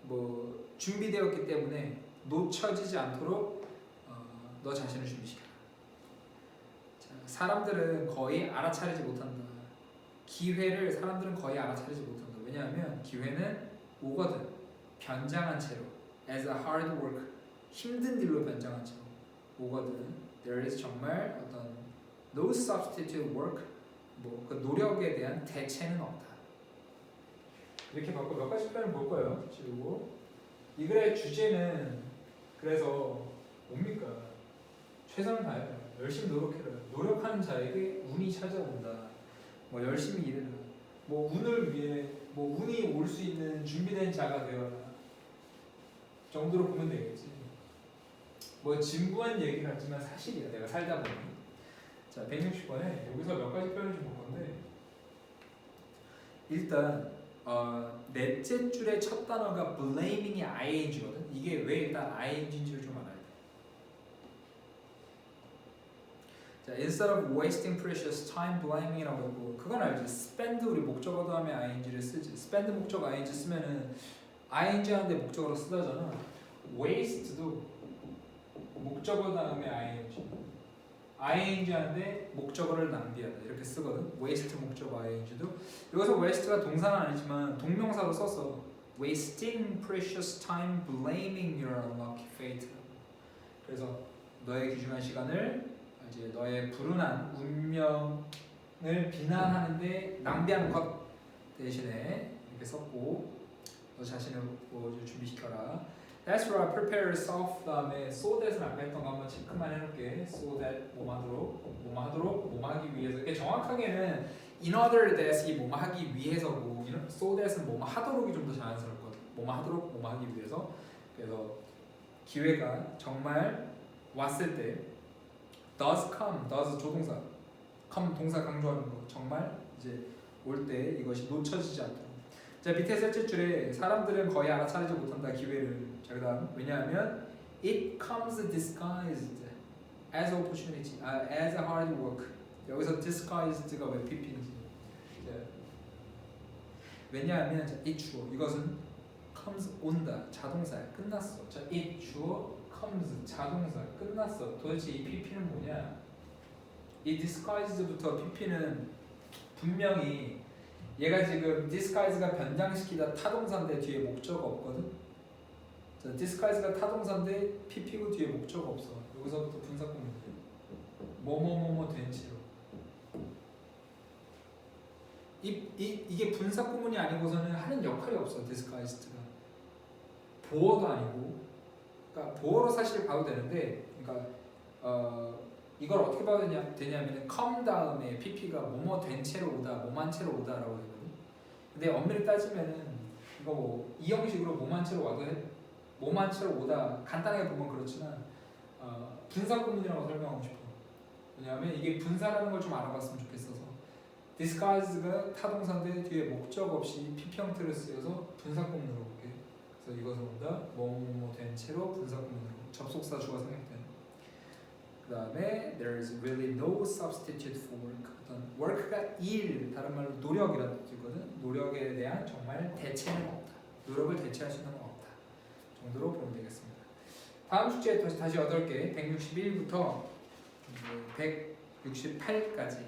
S1: 뭐 준비되었기 때문에 놓쳐지지 않도록 너 자신을 준비시켜라. 자, 사람들은 거의 알아차리지 못한다. 기회를 사람들은 거의 알아차리지 못한다. 왜냐하면 기회는 오거든. 변장한 채로. As a hard work, 힘든 일로 변장한 채로 오거든. There is 정말 어떤 no substitute work, 뭐 그 노력에 대한 대체는 없다. 이렇게 받고 몇 가지 표현을 볼 거예요. 지우고 이 글의 주제는 그래서 뭡니까? 최선을 다해라. 열심히 노력해라. 노력하는 자에게 운이 찾아온다. 뭐 열심히 일해라. 뭐 운을 위해 뭐 운이 올 수 있는 준비된 자가 되어라. 정도로 보면 되겠지. 뭐 진부한 얘기 같지만 사실이야. 내가 살다 보니. 자, 160번에 여기서 몇 가지 표현을 좀 볼 건데 일단 넷째 줄의 첫 단어가 blaming이 ing거든. 이게 왜 일단 ing인지를 좀 알아야 돼. 자, instead of wasting precious time blaming이라고 했고 그건 알지. spend 우리 목적어 다음에 ing를 쓰지. spend 목적 ing 쓰면은 ing 하는데 목적어로 쓰다잖아. waste도 목적어 다음에 ing 하는데 목적어를 낭비하다 이렇게 쓰거든. waste 목적어 ing도 여기서 waste가 동사는 아니지만 동명사로 써서 wasting precious time blaming your unlucky fate. 그래서 너의 귀중한 시간을 이제 너의 불운한 운명을 비난하는데 낭비하는 것 대신에 이렇게 썼고 너 자신을 준비시켜라. That's right, prepare yourself. 다음에 so that은 아까 했던 거 한번 체크만 해놓을게. So that 뭐뭐 하기 위해서. 이게 정확하게는 in order that이 뭐뭐 하기 위해서고 so that은 뭐뭐 하도록이 좀 더 자연스럽거든. 뭐뭐 하도록 뭐뭐 하기 위해서. 그래서 기회가 정말 왔을 때 does come, does 조동사, come 동사 강조하는 거 정말 이제 올 때 이것이 놓쳐지지 않도록. 자, 밑에 셋째 줄에 사람들은 거의 알아차리지 못한다 기회를. 자, 그다음 왜냐하면 it comes disguised as opportunity, as a hard work. 여기서 disguised가 왜 PP인지. 왜냐하면 자, it 주어 이것은 comes 온다 자동사야 끝났어. 자, it 주어 comes 자동사 끝났어. 도대체 이 PP는 뭐냐? 이 disguised부터 PP는 분명히 얘가 지금 disguise가 변장시키다 타동사인데 뒤에 목적어 없거든. 자, disguise가 타동사인데 PP고 뒤에 목적어 없어. 여기서부터 분사구문 뭐뭐뭐뭐 된 채로. 이게 분사구문이 아니고서는 하는 역할이 없어. disguised가 보어도 아니고. 그러니까 보어로 사실 봐도 되는데, 그러니까 이걸 어떻게 봐도 되냐면은 come 다음에 pp가 뭐뭐 된 채로 오다, 뭐만 채로 오다라고 되거든. 근데 엄밀히 따지면은 이거 뭐 이 형식으로 뭐만 채로 와도 해, 뭐만 채로 오다 간단하게 보면 그렇지만 분사구문이라고 설명하고 싶어. 왜냐하면 이게 분사라는 걸 좀 알아봤으면 좋겠어서. disguise가 타동사인데 뒤에 목적 없이 pp 형태를 쓰여서 분사구문으로 볼게. 그래서 이것은 온다 뭐뭐뭐 된 채로 분사구문으로 접속사 주어 생략된. 그 다음에 there's really no substitute for work. 어떤 work가 일, 다른 말로 노력이라는 뜻이거든. 노력에 대한 정말 대체는 없다. 노력을 대체할 수 있는 건 없다. 정도로 보면 되겠습니다. 다음 숙제 다시 8개, 161부터 168까지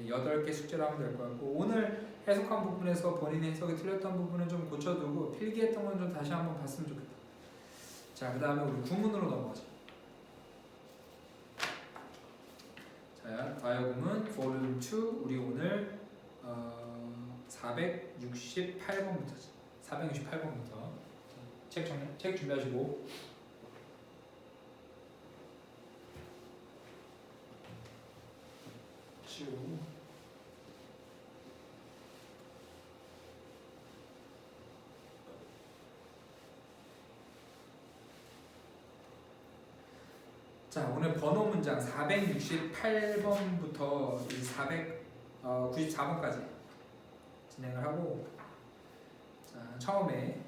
S1: 8개 숙제를 하면 될 것 같고, 오늘 해석한 부분에서 본인의 해석이 틀렸던 부분은 좀 고쳐두고 필기했던 건 좀 다시 한번 봤으면 좋겠다. 자, 그 다음에 우리 구문으로 넘어가자. 자, 과외구문 볼륨 2 우리 오늘 468번부터지. 468번부터 책 준비하시고 치우고 자, 오늘 번호 문장 468번부터 494번까지 진행을 하고, 자, 처음에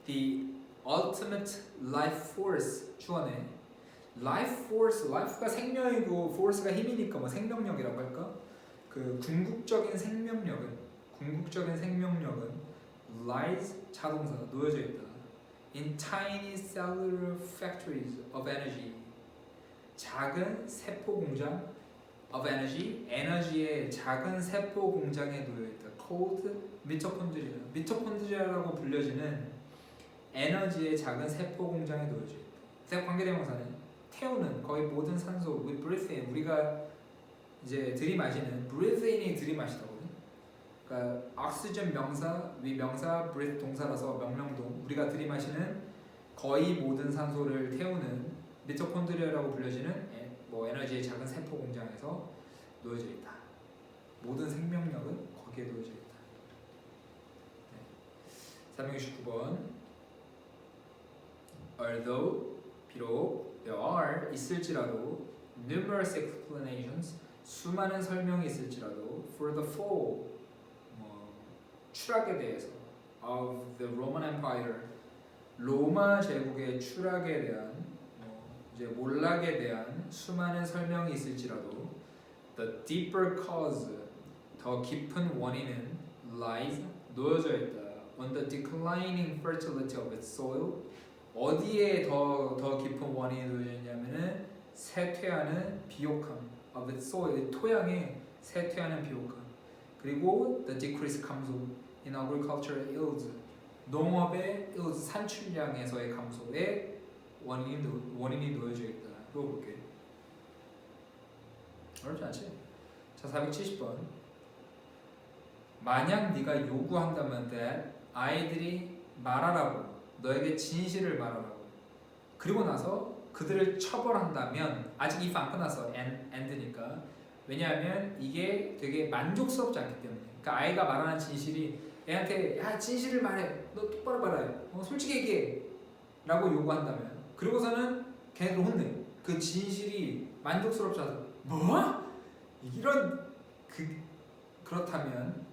S1: The ultimate life force 주어네. life force, life가 생명이고 force가 힘이니까 뭐 생명력이라고 할까? 그 궁극적인 생명력은 lies 자동사 놓여져 있다. In tiny cellular factories of energy, 작은 세포 공장 of energy, 에너지의 작은 세포 공장에 놓여 있다. called 미토콘드리아, 미토콘드리아라고 불려지는 에너지의 작은 세포 공장에 놓여져 있다. 관계대명사는 태우는 거의 모든 산소, we breathe in, 우리가 이제 들이마시는 breathe in이 들이마시다거든. 그러니까 oxygen 명사, 위 명사, breathe 동사라서 명령동, 우리가 들이마시는 거의 모든 산소를 태우는 미토콘드리아라고 불려지는 뭐 에너지의 작은 세포 공장에서 놓여져 있다. 모든 생명력은 거기에 놓여져 있다. 네. 369번. Although 비록 there are 있을지라도 numerous explanations 수많은 설명이 있을지라도 for the fall 추락에 대해서 of the Roman Empire 로마 제국의 추락에 대한 이제 몰락에 대한 수많은 설명이 있을지라도 the deeper cause 더 깊은 원인은 lies 놓여져 있다 on the declining fertility of its soil 어디에 더 깊은 원인이 놓여져 있냐면은 쇠퇴하는 비옥함 of its soil 토양의 쇠퇴하는 비옥함 그리고 the decreased 감소 in agricultural yields 농업의 yields 산출량에서의 감소에 원인이 놓여져 있다. 풀어볼게. 어렵지 않지? 자, 470번. 만약 네가 요구한다면 that 아이들이 말하라고 너에게 진실을 말하라고 그리고 나서 그들을 처벌한다면 아직 if 안 끝났어 and니까 왜냐하면 이게 되게 만족스럽지 않기 때문에 그러니까 아이가 말하는 진실이 애한테 야 진실을 말해 너 똑바로 말해 솔직히 얘기해 라고 요구한다면 그리고서는 걔네들 혼내 그 진실이 만족스럽지 않아서 뭐? 이런 그렇다면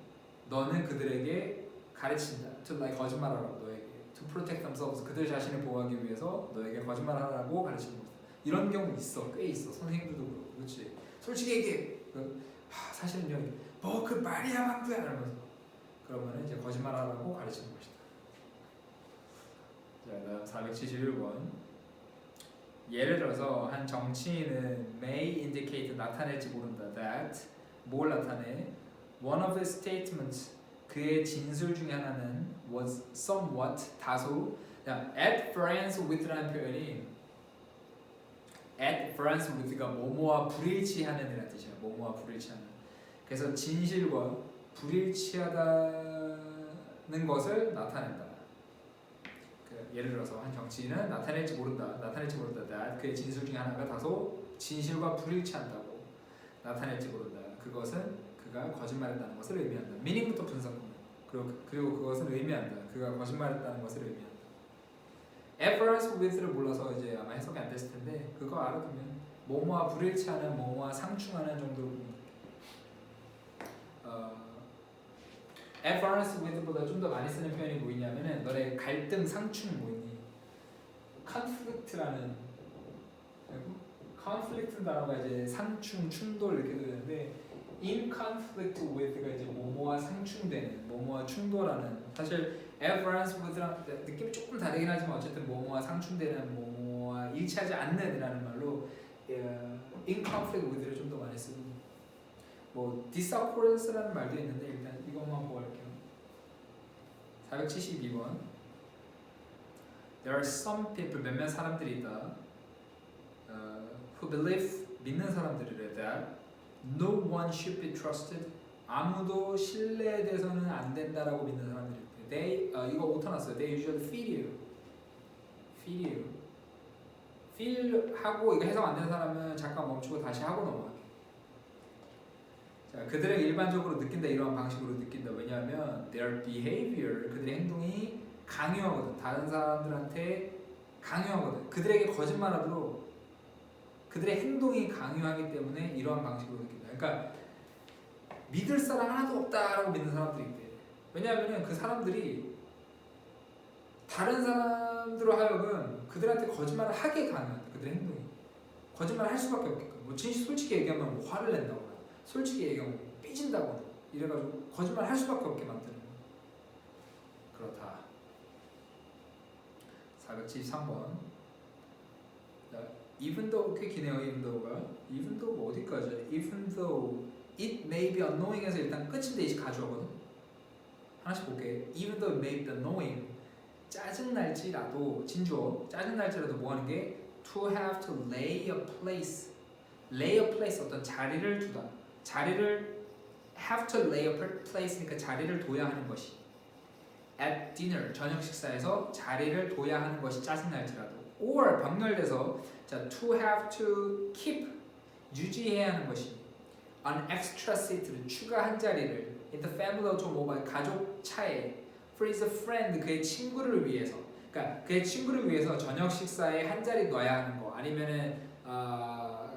S1: 너는 그들에게 가르친다 to like 거짓말하라고 너에게 to protect themselves 그들 자신을 보호하기 위해서 너에게 거짓말하라고 가르치는 거다 이런 경우 있어 꽤 있어 선생님들도 그렇고 그렇지 솔직히 얘기해 사실은요 뭐 그 말이야 망구야 이러면서 그러면 이제 거짓말하라고 가르치는 것이다. 자, 다음 471번. 예를 들어서 한 정치인은 may indicate 나타낼지 모른다 that 뭘 나타내? One of his statements 그의 진술 중에 하나는 was somewhat 다소 at variance with라는 표현이 at variance with가 뭐뭐와 불일치하는 이라는 뜻이야. 뭐뭐와 불일치하는. 그래서 진실과 불일치하다는 것을 나타낸다. 예를 들어서 한 정치인은 나타낼지 모른다 that 그의 진술 중에 하나가 다소 진실과 불일치한다고 나타낼지 모른다. 그것은 그가 거짓말했다는 것을 의미한다. 미닝부터 분석하면 그리고 그것은 의미한다. 그가 거짓말했다는 것을 의미한다. Efforts with를 몰라서 이제 아마 해석이 안 됐을 텐데 그거 알아두면 뭐뭐와 불일치하는 뭐뭐와 상충하는 정도로 Efforts with보다 좀 더 많이 쓰는 표현이 뭐 있냐면은 너네 갈등 상충 뭐 있니? conflict라는 그리고 conflict는 단어가 이제 상충, 충돌 이렇게 되는데 in conflict with가 이제 뭐뭐와 상충되는, 뭐뭐와 충돌하는. 사실 everance with랑 느낌이 조금 다르긴 하지만 어쨌든 뭐뭐와 상충되는, 뭐뭐와 일치하지 않는이라는 말로 in conflict with를 좀 더 많이 쓰고, 뭐 disaccordance라는 말도 있는데 일단 이것만 보고 할게요. 472번. There are some people, 몇몇 사람들이 있다. Who believe, 믿는 사람들이래. That no one should be trusted. 아무도 신뢰돼서는 안 된다라고 믿는 사람들이 있대. They, 이거 오타났어요. They usually feed you. Feed you. feel 하고 이거 해석 안 되는 사람은 잠깐 멈추고 다시 하고 넘어갈게. 자, 그들에게 일반적으로 느낀다, 이러한 방식으로 느낀다. 왜냐하면 their behavior, 그들의 행동이 강요하거든. 다른 사람들한테 강요하거든. 그들에게 거짓말하도록 그들의 행동이 강요하기 때문에 이러한 방식으로 느낀다. 그러니까 믿을 사람 하나도 없다라고 믿는 사람들이 있대. 왜냐하면 그 사람들이 다른 사람들로 하여금 그들한테 거짓말을 하게 강요한다. 그들의 행동이 거짓말을 할 수밖에 없게끔. 뭐 솔직히 얘기하면 뭐 화를 낸다거나, 솔직히 얘기하면 뭐 삐진다거나 이래가지고 거짓말을 할 수밖에 없게 만드는 거야. 그렇다. 473번. Even though, 꽤 기네요. even though가. even though 뭐 어디까지? even though it may be annoying에서 일단 끝인데 이제 가져오거든. 하나씩 볼게. even though it may be annoying, 짜증날지라도, 진주어, 짜증날지라도 뭐 하는 게 to have to lay a place, lay a place, 어떤 자리를 두다. 자리를 have to lay a place니까 자리를 둬야 하는 것이, at dinner, 저녁 식사에서 자리를 둬야 하는 것이 짜증날지라도, or 병렬돼서 자 to have to keep, 유지해야 하는 것이, an extra seat를, 추가 한 자리를, in the family automobile, 가족 차에, for his friend, 그의 친구를 위해서. 그러니까 그의 친구를 위해서 저녁 식사에 한 자리 놔야 하는 거, 아니면은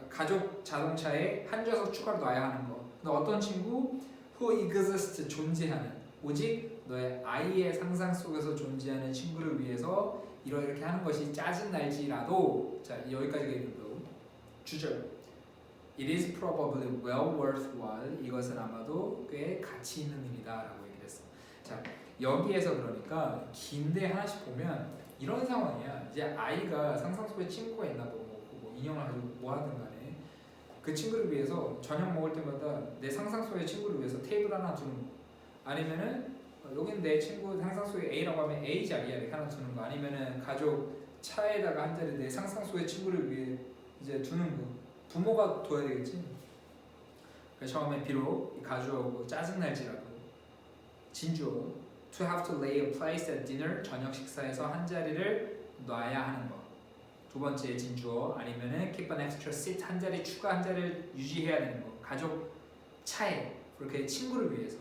S1: 가족 자동차에 한 좌석 추가로 놔야 하는 거. 너 어떤 친구? who exists, 존재하는, 오직 너의 아이의 상상 속에서 존재하는 친구를 위해서 이렇게 하는 것이 짜증날지라도. 자, 여기까지가 있는데요. 주절. It is probably well worthwhile. 이것은 아마도 꽤 가치 있는 일이다라고 얘기했어. 자, 여기에서 그러니까 긴데 하나씩 보면 이런 상황이야. 이제 아이가 상상 속에 친구가 있나 보고, 뭐 인형을 가지고 뭐 하든 간에 그 친구를 위해서 저녁 먹을 때마다 내 상상 속의 친구를 위해서 테이블 하나 두는 거, 아니면은 여긴 내 친구 상상 속의 A라고 하면 A 자리에 이렇게 하나 두는 거, 아니면은 가족 차에다가 한 자리 내 상상 속의 친구를 위해 이제 두는 거. 부모가 둬야 되겠지. 그래서 처음에 비록 가주어고 짜증날지라도, 진주어 to have to lay a place at dinner, 저녁 식사에서 한 자리를 놔야 하는 거. 두 번째 진주어, 아니면은 keep an extra seat, 한 자리 추가 한 자리를 유지해야 되는 거. 가족 차에, 그렇게 친구를 위해서.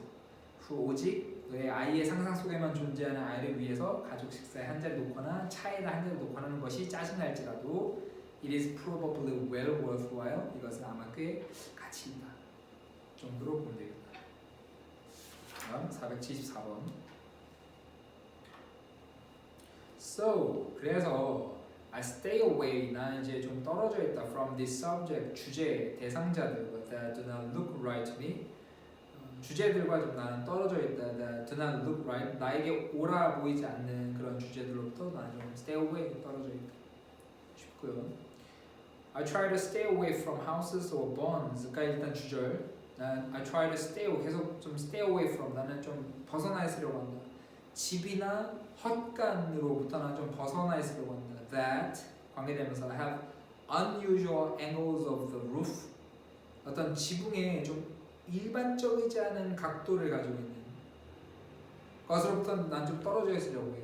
S1: 오직 너의 아이의 상상 속에만 존재하는 아이를 위해서 가족 식사에 한 자리 놓거나 차에다 한 자리 놓거나 하는 것이 짜증날지라도 it is probably well worthwhile, 이것은 아마 꽤 가치 있다 정도로 보면 되겠다. 다음 474번. So, 그래서 I stay away, 나는 이제 좀 떨어져 있다 from this subject, 주제, 대상자들 that do not look right to me, 주제들과 좀 나는 떨어져 있다. that do not look right, 나에게 옳아 보이지 않는 그런 주제들로부터 나는 좀 stay away, 떨어져 있다. 쉽고요. I try to stay away from houses or bonds. 그러니까 일단 주절. 난 I try to stay away, 계속 좀 stay away from, 나는 좀 벗어나 있으려고 한다. 집이나 헛간으로부터 나는 좀 벗어나 있으려고 한다. That 관계되면서 I have unusual angles of the roof. 어떤 지붕에 좀 일반적이지 않은 각도를 가지고 있는 것으로부터 난 좀 떨어져 있으려고 해.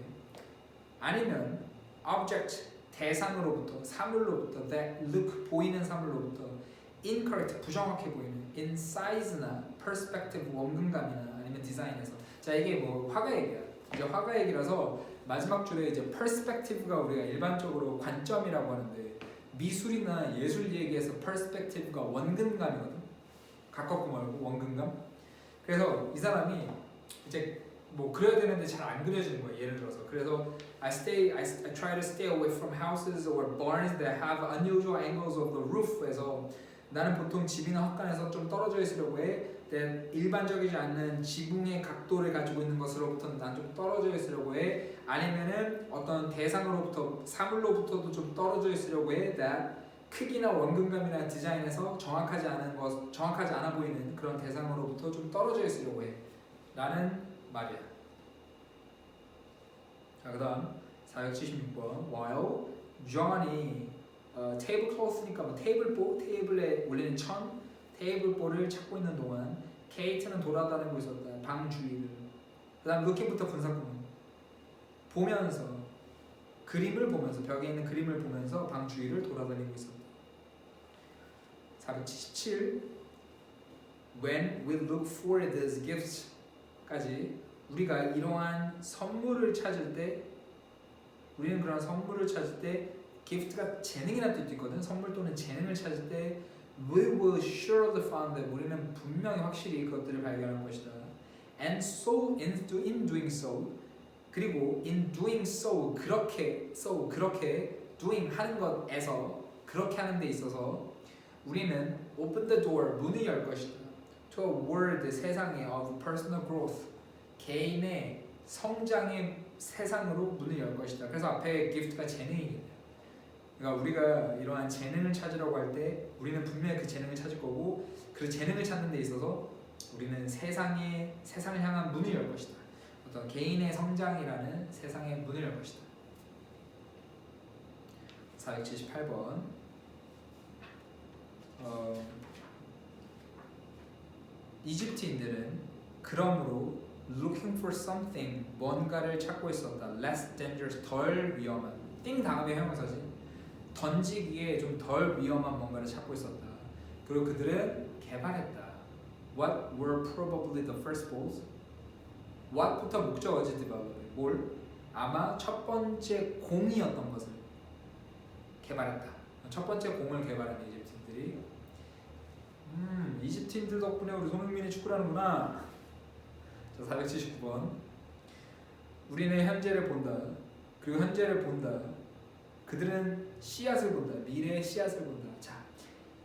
S1: 아니면 object, 대상으로부터, 사물로부터, that look, 보이는 사물로부터, incorrect, 부정확해 보이는, in size나 perspective, 원근감이나 아니면 디자인에서. 자, 이게 뭐 화가 얘기야. 이제 화가 얘기라서 마지막 줄에 이제 perspective가 우리가 일반적으로 관점이라고 하는데, 미술이나 예술 얘기에서 perspective가 원근감이거든. 가깝고 멀고 원근감. 그래서 이 사람이 이제 뭐 그려야 되는데 잘 안 그려지는 거야. 예를 들어서 그래서 I try to stay away from houses or barns that have unusual angles of the roof에서 나는 보통 집이나 헛간에서 좀 떨어져 있으려고 해. 일반적이지 않는 지붕의 각도를 가지고 있는 것으로부터 난 좀 떨어져 있으려고 해. 아니면은 어떤 대상으로부터 사물로부터도 좀 떨어져 있으려고 해. that 크기나 원근감이나 디자인에서 정확하지 않아 보이는 그런 대상으로부터 좀 떨어져 있으려고 해. 라는 말이야. 자, 그다음 476번. While Johnny 테이블클로스니까 뭐 테이블에 올리는 테이블볼을 찾고 있는 동안 케이트는 돌아다니고 있었다. 방 주위를. 그다음 looking부터 분사구문. 보면서 그림을 보면서 벽에 있는 그림을 보면서 방 주위를 돌아다니고 있었다. 477 When we look for these gifts까지 우리가 이러한 선물을 찾을 때 우리는 그런 선물을 찾을 때 gift가 재능이라는 뜻도 있거든. 선물 또는 재능을 찾을 때 we will surely find them. 우리는 분명히 확실히 그것들을 발견할 것이다. And so in doing so 그리고 in doing so 그렇게 doing 하는 것에서 그렇게 하는 데 있어서 우리는 open the door 문을 열 것이다. to a world 세상에 of personal growth 개인의 성장의 세상으로 문을 열 것이다. 그래서 앞에 gift가 재능이겠네요. 그러니까 우리가 이러한 재능을 찾으려고 할 때 우리는 분명히 그 재능을 찾을 거고 그 재능을 찾는 데 있어서 우리는 세상을 향한 문을 열 것이다. 어떤 개인의 성장이라는 세상의 문을 열 것이다. 478번 이집트인들은 그러므로 looking for something 뭔가를 찾고 있었다. less dangerous 덜 위험한 띵 다음에 형용사지. 던지기에 좀 덜 위험한 뭔가를 찾고 있었다. 그리고 그들은 개발했다. What were probably the first goals? What부터 목적어지 development. 뭘? 아마 첫 번째 공이었던 것을 개발했다. 첫 번째 공을 개발한 이집트인들이 이집트인들 덕분에 우리 손흥민이 축구를 하는구나. 자, 479번 우리는 현재를 본다. 그리고 현재를 본다. 그들은 씨앗을 본다. 미래의 씨앗을 본다. 자,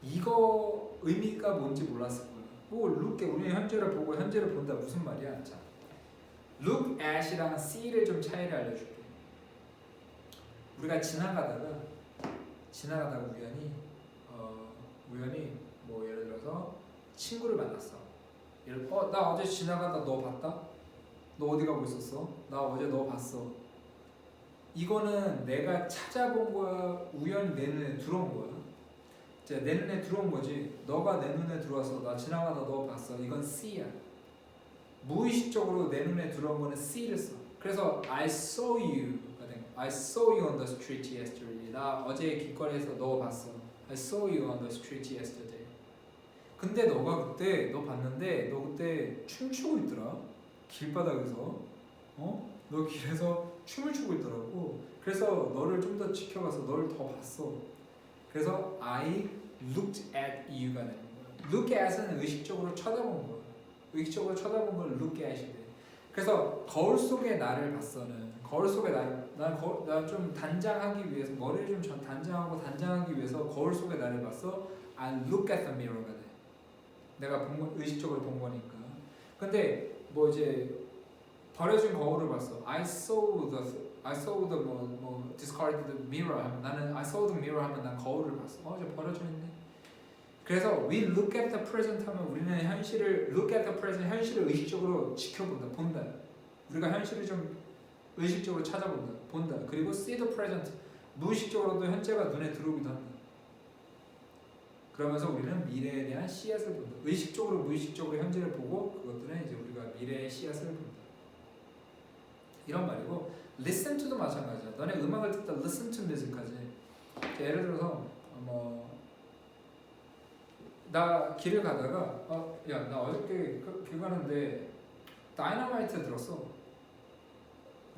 S1: 이거 의미가 뭔지 몰랐을 거야. 뭐 look at 우리는 현재를 보고 현재를 본다 무슨 말이야? 자, look at이랑 see를 좀 차이를 알려줄게. 우리가 지나가다가 우연히 뭐 예를 들어서 친구를 만났어. 나 어제 지나가다 너 봤다? 너 어디 가고 있었어? 나 어제 너 봤어. 이거는 내가 찾아본 거야? 우연히 내 눈에 들어온 거야? 내 눈에 들어온 거지. 너가 내 눈에 들어와서 나 지나가다 너 봤어. 이건 see야. 무의식적으로 내 눈에 들어온 거는 see를 써. 그래서 I saw you. I saw you on the street yesterday. 나 어제 길거리에서 너 봤어. I saw you on the street yesterday. 근데 너가 그때 너 봤는데 너 그때 춤추고 있더라. 길바닥에서. 너 길에서 춤을 추고 있더라고. 그래서 너를 좀 더 지켜가서 너를 더 봤어. 그래서 I looked at you가 되는 거야. Look at은 의식적으로 쳐다본 거야. 의식적으로 쳐다본 걸 look at이 돼. 그래서 거울 속에 나를 봤어는 거울 속에 나 좀 단장하기 위해서 머리를 좀 단장하기 위해서 거울 속에 나를 봤어. I look at the mirror가 돼. 내가 의식적으로 본 거니까. 근데 뭐 이제 버려진 거울을 봤어. I saw the discarded mirror 하면 나는 I saw the mirror 하면 난 거울을 봤어. 이제 버려져 있네. 그래서 we look at the present 하면 우리는 look at the present 현실을 의식적으로 지켜본다, 본다. 우리가 현실을 좀 의식적으로 찾아본다, 본다. 그리고 see the present 무의식적으로도 현재가 눈에 들어오기도 한다. 그러면서 우리는 미래에 대한 씨앗을 본다. 의식적으로 무의식적으로 현재를 보고 그것들은 이제 우리가 미래의 씨앗을 본다. 이런 말이고 listen to도 마찬가지야. 너네 음악을 듣다 listen to music 하지. 예를 들어서 나 길을 가다가 야 나 어저께 길 가는데 다이너마이트 들었어.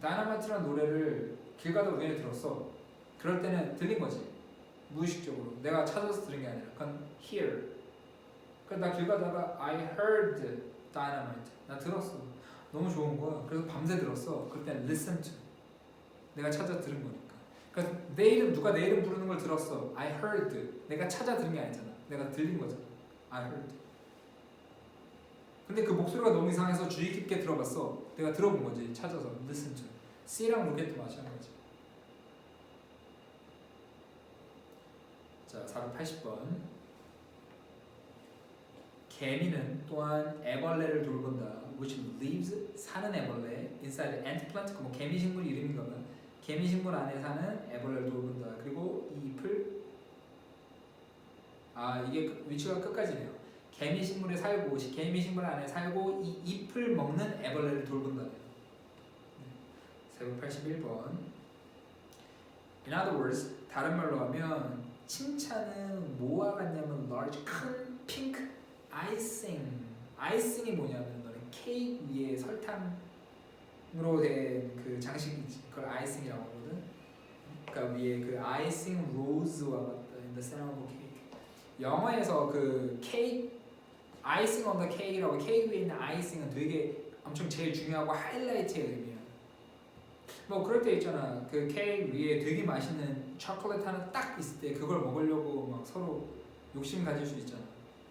S1: 다이너마이트라는 노래를 길 가다 우연히 들었어. 그럴 때는 들린 거지. 무의식적으로 내가 찾아서 들은 게 아니라 그건 hear. 그래서 나 길 가다가 I heard dynamite. 나 들었어. 너무 좋은 거야. 그래서 밤새 들었어. 그때 listen to. 내가 찾아 들은 거니까. 그러니까 내 이름 누가 내 이름 부르는 걸 들었어. I heard. 내가 찾아 들은 게 아니잖아. 내가 들린 거잖아. I heard. 근데 그 목소리가 너무 이상해서 주의 깊게 들어봤어. 내가 들어본 거지. 찾아서 listen to. C랑 로켓도 마찬가지. 자, 480번. 개미는 또한 애벌레를 돌본다. which lives 사는 애벌레 inside ant plant 뭐 개미 식물 이름인가 봐. 개미 식물 안에 사는 애벌레를 돌본다. 그리고 이 잎을 이게 위치가 끝까지네요. 개미 식물에 살고 개미 식물 안에 살고 이 잎을 먹는 애벌레를 돌본다. 481번. In other words, 다른 말로 하면 칭찬은 뭐와 같냐면 large 큰 핑크 아이싱이 뭐냐면 너는 케이크 위에 설탕으로 된 그 장식이지. 그걸 아이싱이라고 하거든. 그러니까 위에 그 아이싱 로즈와 같다. In the center of a cake. 영어에서 그 케이크 아이싱 on the cake이라고 케이크 위에 있는 아이싱은 되게 엄청 제일 중요하고 하이라이트의 의미야. 뭐 그럴 때 있잖아. 그 케이크 위에 되게 맛있는 초콜릿 하나 딱 있을 때 그걸 먹으려고 막 서로 욕심 가질 수 있잖아.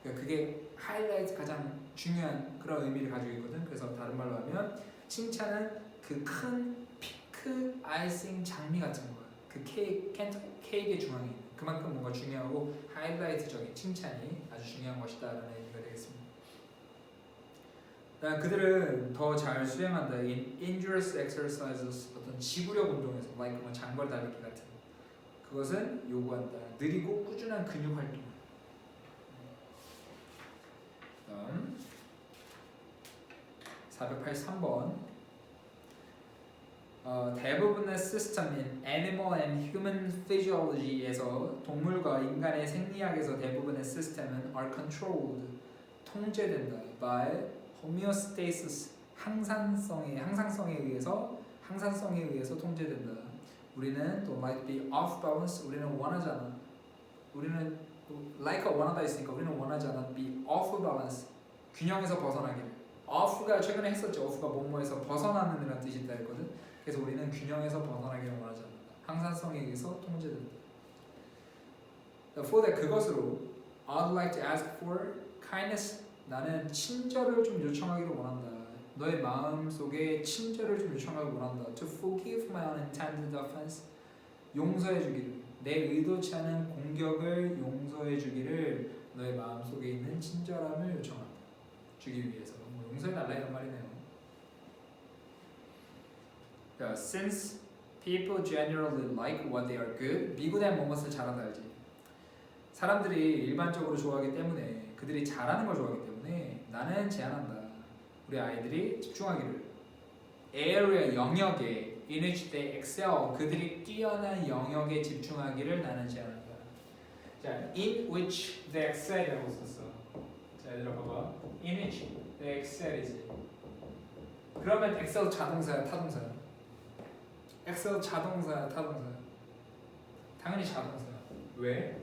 S1: 그러니까 그게 하이라이트 가장 중요한 그런 의미를 가지고 있거든. 그래서 다른 말로 하면 칭찬은 그 큰 피크 아이싱 장미 같은 거야. 그 케이크의 중앙에 있는 그만큼 뭔가 중요하고 하이라이트적인 칭찬이 아주 중요한 것이다라는 의미가 되겠습니다. 그들은 더 잘 수행한다. In injurious exercises 어떤 지구력 운동에서 like 뭐 장벌 달리기 같은 그것은 요구한다. 느리고 꾸준한 근육 활동. 다음 483번. 대부분의 시스템인 Animal and Human Physiology에서 동물과 인간의 생리학에서 대부분의 시스템은 are controlled 통제된다 by homeostasis 항상성에 의해서 통제된다. 우리는 또 might be off balance 우리는 원하잖아. 우리는 like가 원하다 있으니까 우리는 원하지 않아 be off balance 균형에서 벗어나기를. off가 최근에 했었죠. off가 뭐뭐에서 벗어나는 이라는 뜻이 있다 했거든. 그래서 우리는 균형에서 벗어나기를 원하지 않는다. 항상성에 의해서 통제된다. For that 그것으로 I'd like to ask for kindness 나는 친절을 좀 요청하기를 원한다. 너의 마음 속에 친절을 좀 요청하기를 원한다. To forgive my unintended offense 용서해 주기를 내 의도치 않은 공격을 용서해 주기를 너의 마음 속에 있는 친절함을 요청한다. 주기 위해서 뭐 용서해 달라 이런 말이네요. Since people generally like what they are good 미군의 무엇을 잘한다 알지? 사람들이 일반적으로 좋아하기 때문에 그들이 잘하는 걸 좋아하기 때문에 나는 제안한다. 우리 아이들이 집중하기를 area 영역에 in which they excel 그들이 뛰어난 영역에 집중하기를 나는 제안한다. 자, in which they excel이라고 썼어. 자, 얘들아 봐봐. in which they excel이지. 그러면 excel 자동사야, 타동사야? excel 자동사야, 타동사야? 당연히 자동사야. 왜?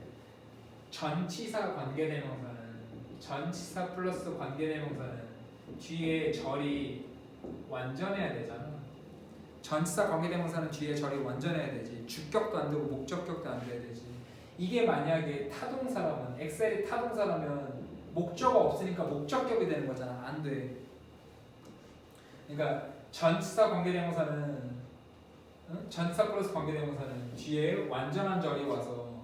S1: 전치사 관계대명사는 전치사 플러스 관계대명사는 뒤에 절이 완전해야 되잖아. 전치사 관계대명사는 뒤에 절이 완전해야 되지. 주격도 안 되고 목적격도 안 돼야 되지. 이게 만약에 타동사라면 엑셀이 타동사라면 목적어 없으니까 목적격이 되는 거잖아. 안 돼. 그러니까 전치사 관계대명사는 전치사 플러스 관계대명사는 뒤에 완전한 절이 와서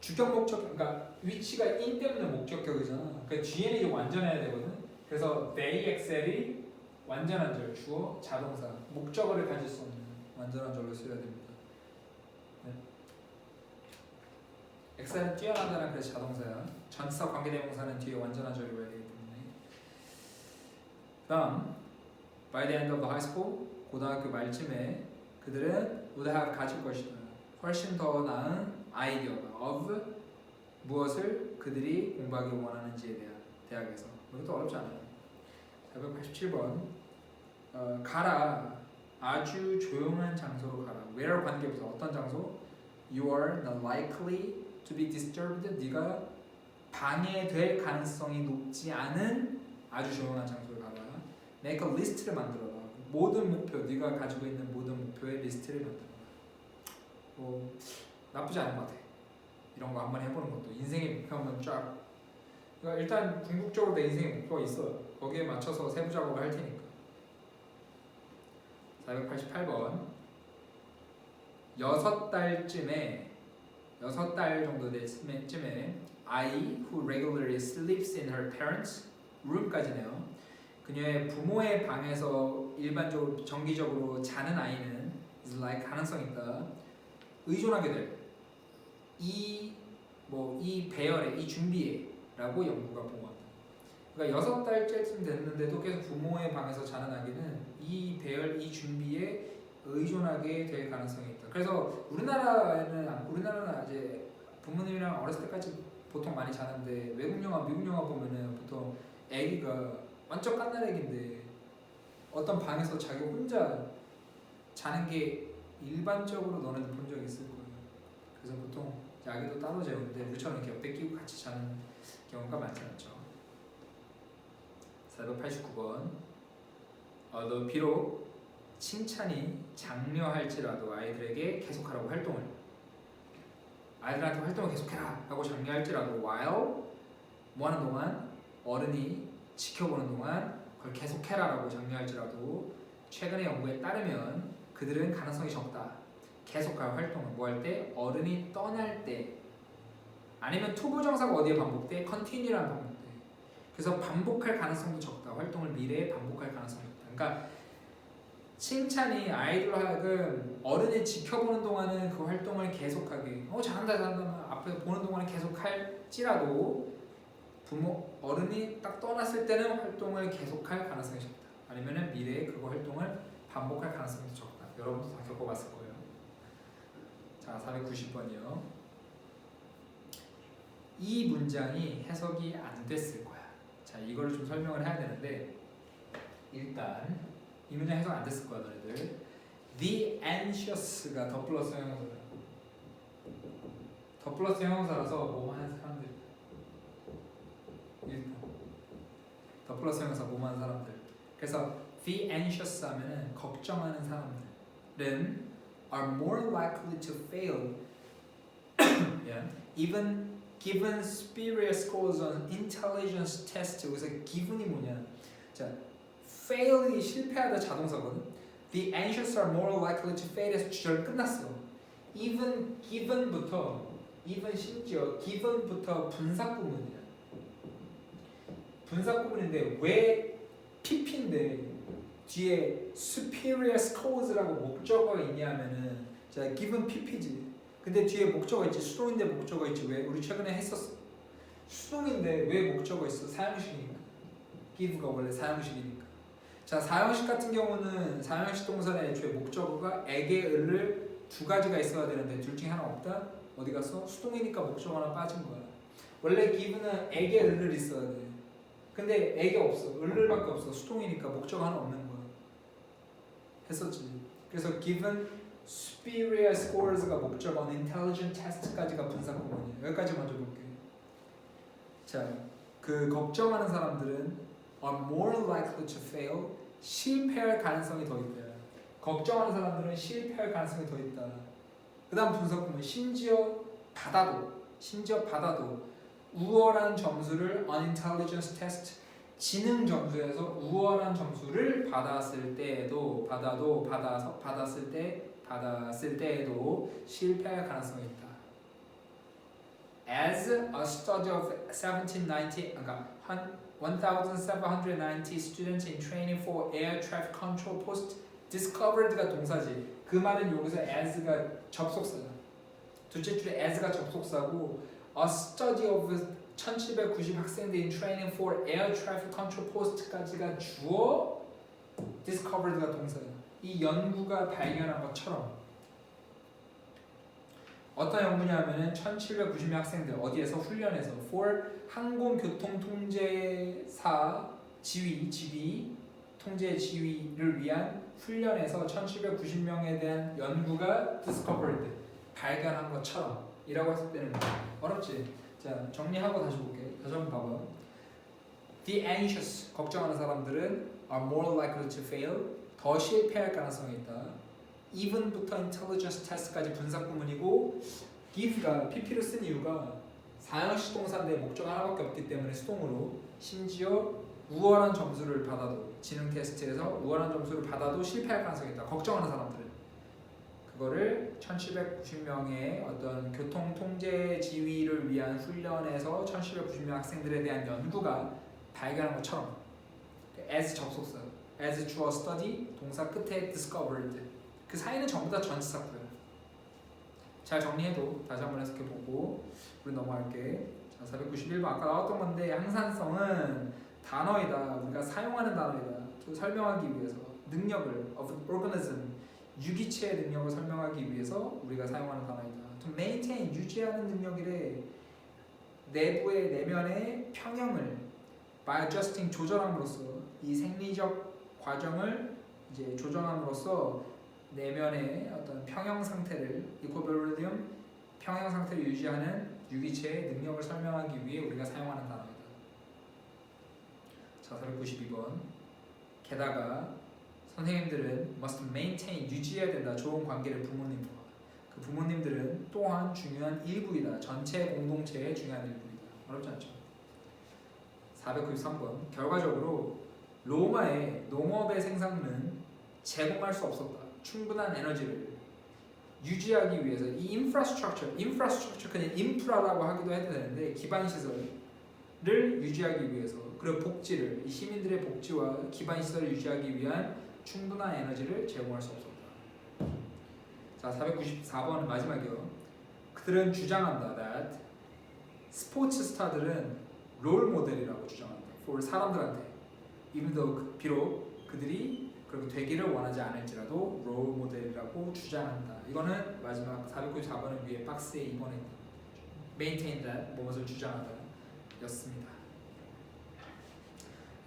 S1: 주격 목적 그러니까 위치가 in 때문에 목적격이잖아. 그러니까 뒤에는 이제 완전해야 되거든. 그래서 they excel이 완전한 절 주어 자동사 목적어를 가질 수 없는 완전한 절로 써야 됩니다. 네. 엑셀은 뛰어나다는 그래서 자동사야. 전치사 관계대명사는 뒤에 완전한 절이 와야 되기 때문에. 다음 by the end of the high school 고등학교 말쯤에 그들은 would have 가질 것이다. 훨씬 더 나은 아이디어가 of 무엇을 그들이 공부하기 원하는지에 대한 대학에서 이것도 어렵지 않아요. 487번 가라 아주 조용한 장소로 가라. where 관계부터 어떤 장소? You are not likely to be disturbed. 네가 방해될 가능성이 높지 않은 아주 조용한 장소로 가라. make a list를 만들어라. 모든 목표, 네가 가지고 있는 모든 목표의 리스트를 만들어라. 뭐 나쁘지 않은 것 같아. 이런 거 한번 해보는 것도 인생의 목표 한번 쫙. 그러니까 일단 궁극적으로 내 인생의 목표가 있어요. 거기에 맞춰서 세부 작업을 할 테니까. 488번 6달 정도 될 쯤에 I who regularly sleeps in her parents' room까지네요. 그녀의 부모의 방에서 일반적으로 정기적으로 자는 아이는 is like 가능성이 있다. 의존하게 될 이 배열에 이 준비에라고 연구가 보고합니다. 그러니까 6달째쯤 됐는데도 계속 부모의 방에서 자는 아기는 이 배열 이 준비에 의존하게 될 가능성이 있다. 그래서 우리나라는 이제 부모님이랑 어렸을 때까지 보통 많이 자는데 외국 영화, 미국 영화 보면은 보통 아기가 완전 깐날 애기인데 어떤 방에서 자기 혼자 자는 게 일반적으로 너네들 본 적 있을 거예요. 그래서 보통 아기도 따로 재우는데 우리처럼 이렇게 옆에 끼고 같이 자는 경우가 많지 않죠. 489번 너 비록 칭찬이 장려할지라도 아이들에게 계속하라고 아이들한테 활동을 계속해라 하고 장려할지라도 while 뭐 하는 동안 어른이 지켜보는 동안 그걸 계속해라 라고 장려할지라도 최근의 연구에 따르면 그들은 가능성이 적다. 계속할 활동을 뭐 할 때? 어른이 떠날 때 아니면 투부정사가 어디에 반복돼? continue라는 반복돼. 그래서 반복할 가능성도 적다. 활동을 미래에 반복할 가능성이 적다. 그러니까 칭찬이 아이들로 하여금 어른이 지켜보는 동안은 그 활동을 계속하게 잘한다 앞에서 보는 동안은 계속할지라도 어른이 딱 떠났을 때는 활동을 계속할 가능성이 적다. 아니면은 미래에 그거 활동을 반복할 가능성이 적다. 여러분도 다 겪어봤을 거예요. 자, 490번이요. 이 문장이 해석이 안 됐을 거야. 자, 이걸 좀 설명을 해야 되는데 일단 이 문장 해석 안 됐을 거야, 너희들. The anxious가 더 플러스 형용사다. 더 플러스 형용사라서 뭐 하는 사람들. 일단 더 플러스 형용사 뭐 하는 사람들. 그래서 the anxious 하면은 걱정하는 사람들은 are more likely to fail yeah. even given superior scores on intelligence test. 여기서 given이 뭐냐? 자, fail이 실패하다 자동사거든. The anxious are more likely to fail에서 주절 끝났어. even given부터 심지어 given부터 분사구문이야. 분사구문인데 왜 PP인데 뒤에 superior scores라고 목적어가 있냐면은 자 given PP지. 근데 뒤에 목적어 있지. 수동인데 목적어 있지. 왜? 우리 최근에 했었어. 수동인데 왜 목적어 있어? 사형식이니까. give가 원래 사형식이니까. 자, 사형식 같은 경우는 사형식 동사의 애초에 목적어가 에게, 을을 두 가지가 있어야 되는데 둘 중에 하나 없다? 어디 갔어? 수동이니까 목적어 하나 빠진 거야. 원래 give는 에게, 을을 있어야 돼. 근데 에게 없어. 을밖에 없어. 수동이니까 목적어 하나 없는 거야. 했었지. 그래서 given superior scores가 목적어, intelligent test까지가 분사구문이야. 여기까지 먼저 볼게. 자, 그 걱정하는 사람들은 are more likely to fail. 실패할 가능성이 더 있다. 걱정하는 사람들은 실패할 가능성이 더 있다. 그 다음 분석구문 심지어 받아도 우월한 점수를 unintelligence test 지능 점수에서 우월한 점수를 받았을 때에도 받았을 때에도 실패할 가능성이 있다. As a study of 1,790 students in training for air traffic control post discovered가 동사지. 그 말은 여기서 as가 접속사야. 둘째 줄에 as가 접속사고 a study of 1790 학생들 in training for air traffic control post까지가 주어, discovered가 동사야. 이 연구가 발견한 것처럼 어떤 연구냐면은 1790명 학생들 어디에서 훈련해서 for 항공교통통제사 지휘 통제 지휘를 위한 훈련에서 1790명에 대한 연구가 discovered 발견한 것처럼 이라고 했을 때는 어렵지. 자, 정리하고 다시 볼게. 다시 한번 봐봐. The anxious 걱정하는 사람들은 are more likely to fail. 더 실패할 가능성이 있다. even부터 intelligence test까지 분사 구문이고 give가 pp로 쓴 이유가 사형식 동사인데 목적 하나밖에 없기 때문에 수동으로 심지어 우월한 점수를 받아도 지능 테스트에서 우월한 점수를 받아도 실패할 가능성이 있다. 걱정하는 사람들은 그거를 1790명의 어떤 교통 통제 지휘를 위한 훈련에서 1790명 학생들에 대한 연구가 발견한 것처럼 as 접속사, as 주어 study, 동사 끝에 discovered 그 사이는 전부 다 전치사고요. 잘 정리해도 다시 한번 해석해보고 우리 넘어갈게. 자, 491번 아까 나왔던 건데 항산성은 단어이다. 우리가 사용하는 단어이다. 설명하기 위해서 능력을 of organism 유기체의 능력을 설명하기 위해서 우리가 사용하는 단어이다. To maintain 유지하는 능력이래. 내부의 내면의 평형을 by adjusting 조절함으로써 이 생리적 과정을 이제 조정함으로써 내면의 어떤 평형 상태를 equilibrium 평형 상태를 유지하는 유기체의 능력을 설명하기 위해 우리가 사용하는 단어이다. 자, 492번. 게다가 선생님들은 must maintain 유지해야 된다. 좋은 관계를 부모님과. 그 부모님들은 또한 중요한 일부이다. 전체 공동체의 중요한 일부이다. 어렵지 않죠? 493번. 결과적으로 로마의 농업의 생산은 제공할 수 없었다. 충분한 에너지를 유지하기 위해서 이 인프라스트럭처 그냥 인프라라고 하기도 해도 되는데 기반 시설을 유지하기 위해서 그리고 복지를 이 시민들의 복지와 기반 시설을 유지하기 위한 충분한 에너지를 제공할 수 없었다. 자, 494번은 마지막이요. 그들은 주장한다 that 스포츠 스타들은 롤 모델이라고 주장한다. for 사람들한테 even though 비록 그들이 그렇게 되기를 원하지 않을지라도 롤 모델이라고 주장한다. 이거는 마지막 494번은 위에 박스에 2번에 있다. maintain that 무엇을 주장하다 였습니다.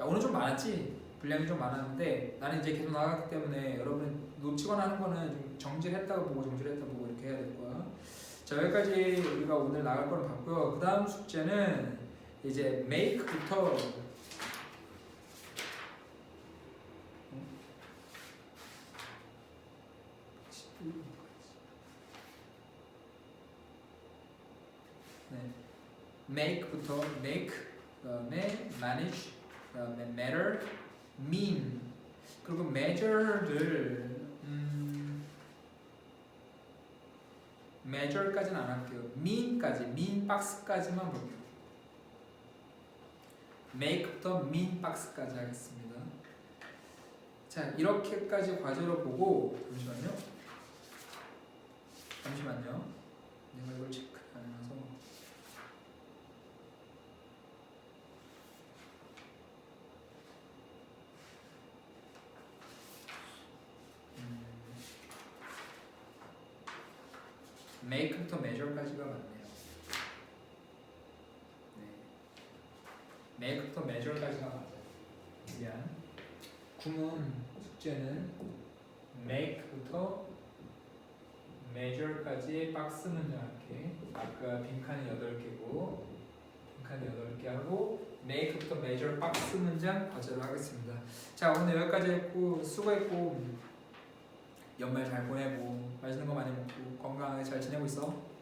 S1: 야, 오늘 좀 많았지? 분량이 좀 많았는데 나는 이제 계속 나가기 때문에 여러분 놓치거나 하는 거는 좀 정지했다고 보고 정지했다고 보고 이렇게 해야 될 거야. 자, 여기까지 우리가 오늘 나갈 거는 봤고요. 그 다음 숙제는 이제 make부터 네, make부터 make, 그다음에 manage, 그다음에 matter, mean, 그리고 measure를 measure까지는 안 할게요. mean까지, mean box까지만 볼게요. make부터 mean box까지 하겠습니다. 자, 이렇게까지 과제로 보고 잠시만요. 내가 이걸 체크 안 해서. make부터 measure까지가 맞네요. 네. make부터 measure까지가 맞아요. 미안. 구문 숙제는 make부터 measure까지 박스 문장 할게. 아까 빈칸이 8개고 빈칸이 8개 하고 make부터 measure 박스 문장 과제로 하겠습니다. 자, 오늘 여기까지 했고 수고했고 연말 잘 보내고 맛있는 거 많이 먹고 건강하게 잘 지내고 있어.